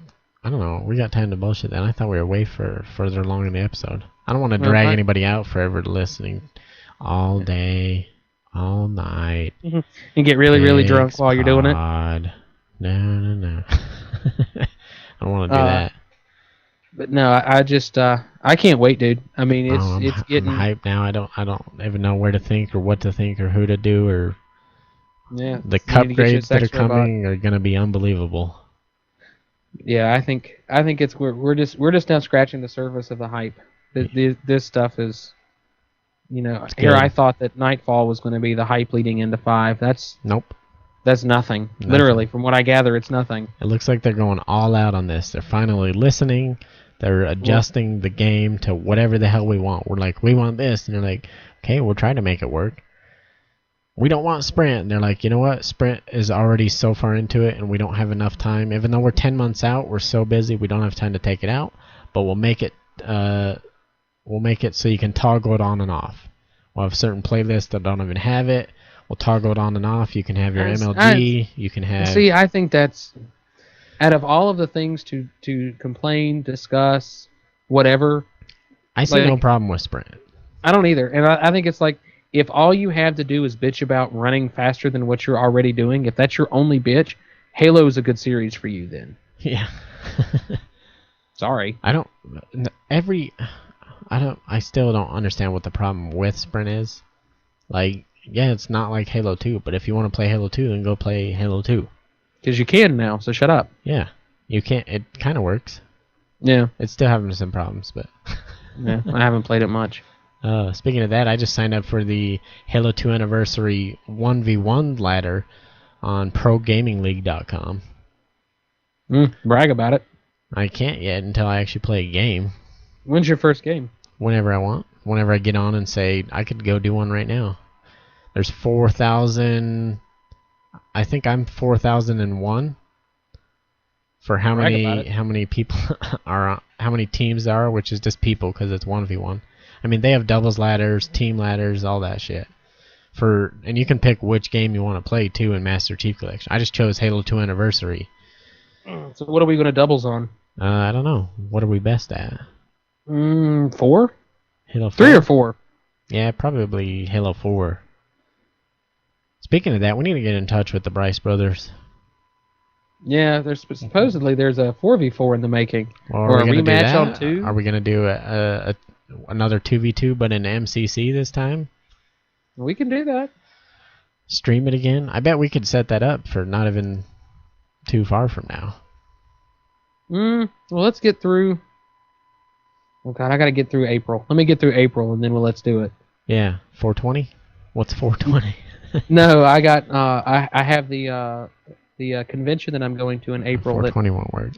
time to bullshit then. I thought we were way further along in the episode. I don't want to drag anybody out forever listening all day, all night. Mm-hmm. And get really, really drunk while you're doing it. No. I don't want to do that. But no, I just I can't wait, dude. I mean, it's getting I'm hyped now. I don't even know where to think or what to think or who to do or the cup grades that are coming are gonna be unbelievable. Yeah, I think it's we're just now scratching the surface of the hype. This stuff is, here I thought that Nightfall was going to be the hype leading into 5. That's nothing. Literally, from what I gather, it's nothing. It looks like they're going all out on this. They're finally listening. They're adjusting the game to whatever the hell we want. We're like, we want this. And they're like, okay, we'll try to make it work. We don't want Sprint. And they're like, you know what? Sprint is already so far into it, and we don't have enough time. Even though we're 10 months out, we're so busy, we don't have time to take it out. But we'll make it so you can toggle it on and off. We'll have certain playlists that don't even have it. We'll toggle it on and off. You can have your MLG. You can have. See, I think that's out of all of the things to complain, discuss, whatever, I see no like, problem with sprint. I don't either. And I think it's like, if all you have to do is bitch about running faster than what you're already doing, if that's your only bitch, Halo is a good series for you then. Yeah. Sorry. I still don't understand what the problem with sprint is. Like, yeah, it's not like Halo 2, but if you want to play Halo 2, then go play Halo 2. Because you can now, so shut up. Yeah. You can't, it kind of works. Yeah. It's still having some problems, but... Yeah, I haven't played it much. Speaking of that, I just signed up for the Halo 2 Anniversary 1v1 ladder on ProGamingLeague.com. Brag about it. I can't yet until I actually play a game. When's your first game? Whenever I want. Whenever I get on and say, I could go do one right now. There's 4,000... I think I'm 4,001 for how many people are, how many teams there are, which is just people because it's 1v1. I mean, they have doubles ladders, team ladders, all that shit. And you can pick which game you want to play too in Master Chief Collection. I just chose Halo 2 Anniversary. So what are we going to doubles on? I don't know. What are we best at? 4? Halo 4? 3 or 4? Yeah, probably Halo 4. Speaking of that, we need to get in touch with the Bryce brothers. Yeah, supposedly there's a 4v4 in the making. Well, or a rematch on 2. Are we going to do another 2v2 but in MCC this time? We can do that. Stream it again? I bet we could set that up for not even too far from now. Well, let's get through... Oh, God, I got to get through April. Let me get through April, and then let's do it. Yeah, 420? What's 420? No, I got... I have the convention that I'm going to in April. 420 won't work.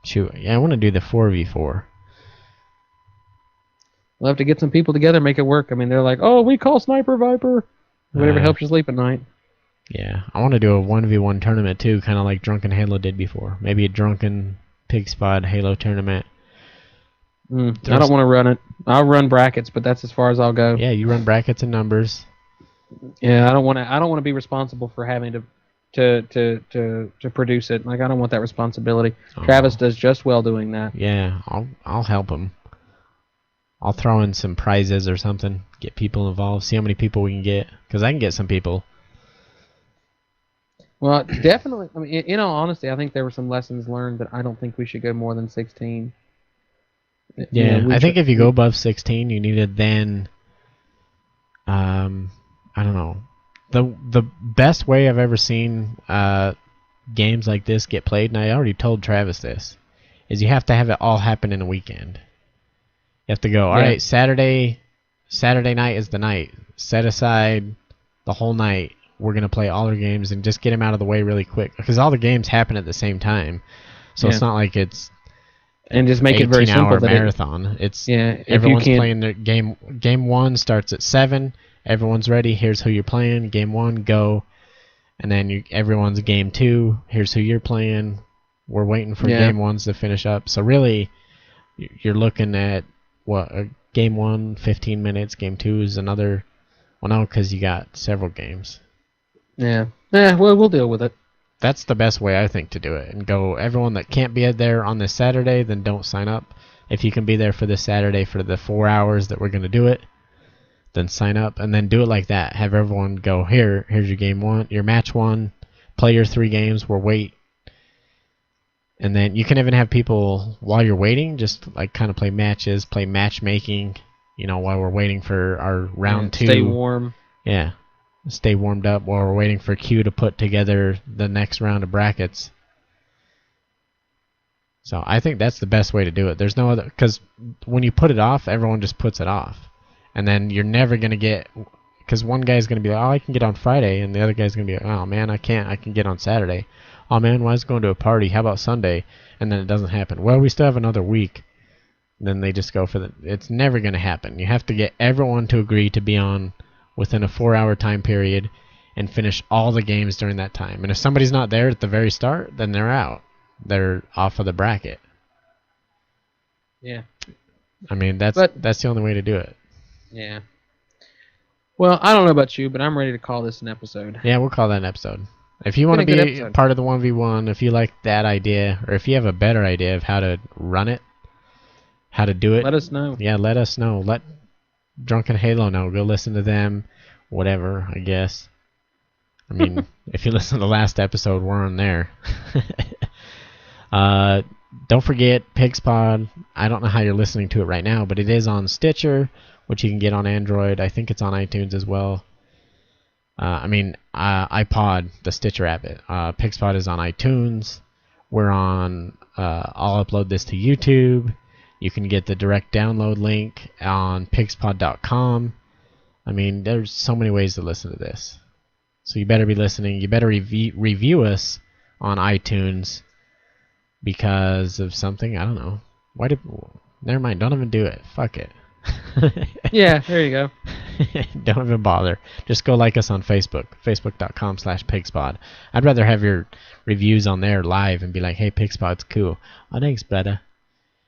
Shoot. Yeah, I want to do the 4v4. We'll have to get some people together, make it work. I mean, they're like, oh, we call Sniper Viper. Whatever helps you sleep at night. Yeah, I want to do a 1v1 tournament too, kind of like Drunken Halo did before. Maybe a Drunken Pigspod Halo tournament. I don't want to run it. I'll run brackets, but that's as far as I'll go. Yeah, you run brackets and numbers. Yeah, I don't want to be responsible for having to produce it. Like, I don't want that responsibility. Oh. Travis does just well doing that. Yeah, I'll help him. I'll throw in some prizes or something. Get people involved. See how many people we can get, because I can get some people. Well, definitely. I mean, in all honesty, I think there were some lessons learned that I don't think we should go more than 16. Yeah, I think if you go above 16, you need to then, I don't know. The best way I've ever seen games like this get played, and I already told Travis this, is you have to have it all happen in a weekend. You have to go, all right, Saturday night is the night. Set aside the whole night. We're going to play all our games and just get them out of the way really quick. Because all the games happen at the same time. So it's not like it's and just make it very simple. 18-hour marathon. Everyone's playing their game. Game 1 starts at 7. Everyone's ready. Here's who you're playing. Game 1, go. And then everyone's game 2. Here's who you're playing. We're waiting for game 1s to finish up. So really, you're looking at game 1, 15 minutes. Game 2 is another. Well, no, because you got several games. Yeah. Well, we'll deal with it. That's the best way, I think, to do it. And go, everyone that can't be there on this Saturday, then don't sign up. If you can be there for this Saturday for the 4 hours that we're going to do it, then sign up. And then do it like that. Have everyone go, here's your game 1, your match 1, play your 3 games, we'll wait. And then you can even have people, while you're waiting, just like kind of play matches, play matchmaking, while we're waiting for our round 2. Stay warm. Yeah. Stay warmed up while we're waiting for Q to put together the next round of brackets. So I think that's the best way to do it. There's no other, because when you put it off, everyone just puts it off. And then you're never going to get, because one guy's going to be like, oh, I can get on Friday, and the other guy's going to be like, oh, man, I can't. I can get on Saturday. Oh, man, why is going to a party? How about Sunday? And then it doesn't happen. Well, we still have another week. Then they just go for it's never going to happen. You have to get everyone to agree to be on within a 4-hour time period and finish all the games during that time. And if somebody's not there at the very start, then they're out. They're off of the bracket. Yeah. I mean, that's the only way to do it. Yeah. Well, I don't know about you, but I'm ready to call this an episode. Yeah, we'll call that an episode. If you want to Been a good be episode. part of the 1v1, if you like that idea, or if you have a better idea of how to run it, how to do it, Let us know. Yeah, let us know. Let Drunken Halo know. Go listen to them. Whatever, I guess. I mean, if you listen to the last episode, we're on there. Don't forget Pigspod. I don't know how you're listening to it right now, but it is on Stitcher, which you can get on Android. I think it's on iTunes as well. iPod, the Stitcher app. Pigspod is on iTunes. We're on. I'll upload this to YouTube. You can get the direct download link on pigspod.com. I mean, there's so many ways to listen to this. So you better be listening. You better review us on iTunes because of something. I don't know. Never mind. Don't even do it. Fuck it. Yeah, there you go. Don't even bother. Just go like us on Facebook. Facebook.com/Pigspod. I'd rather have your reviews on there live and be like, hey, Pigspod's cool. Oh, thanks, brother.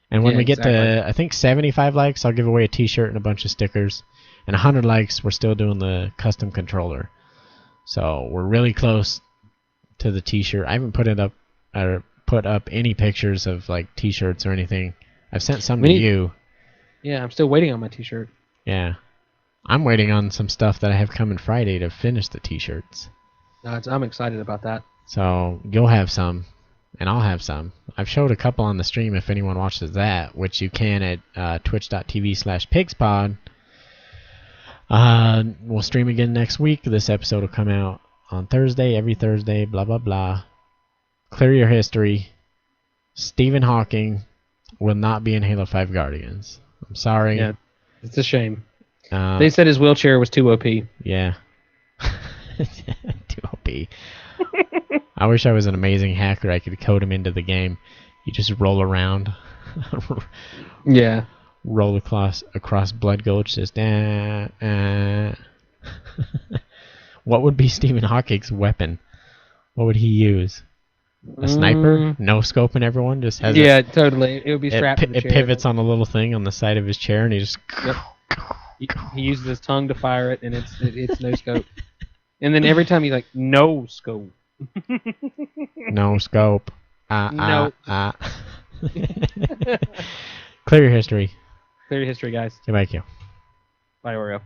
And when we get to, I think, 75 likes, I'll give away a t-shirt and a bunch of stickers. And 100 likes, we're still doing the custom controller. So we're really close to the t-shirt. I haven't put up any pictures of like t-shirts or anything. I've sent some to you. Yeah, I'm still waiting on my t-shirt. Yeah. I'm waiting on some stuff that I have coming Friday to finish the t-shirts. I'm excited about that. So you'll have some, and I'll have some. I've showed a couple on the stream if anyone watches that, which you can at twitch.tv/Pigspod. We'll stream again next week. This episode will come out on Thursday, every Thursday, blah, blah, blah. Clear your history. Stephen Hawking will not be in Halo 5 Guardians. I'm sorry. Yeah, it's a shame. They said his wheelchair was too OP. Yeah. Too OP. I wish I was an amazing hacker. I could code him into the game. You just roll around. Yeah. Roll across Blood Gulch. Just What would be Stephen Hawking's weapon? What would he use? A sniper? No scoping everyone? Just has totally. It would be strapped to the it chair. pivots on a little thing on the side of his chair, and he just... Yep. He uses his tongue to fire it, and it's no scope. And then every time he's like, no scope. No scope. No. Clear your history. Clear your history, guys. Goodbye, Q. Bye, Oreo.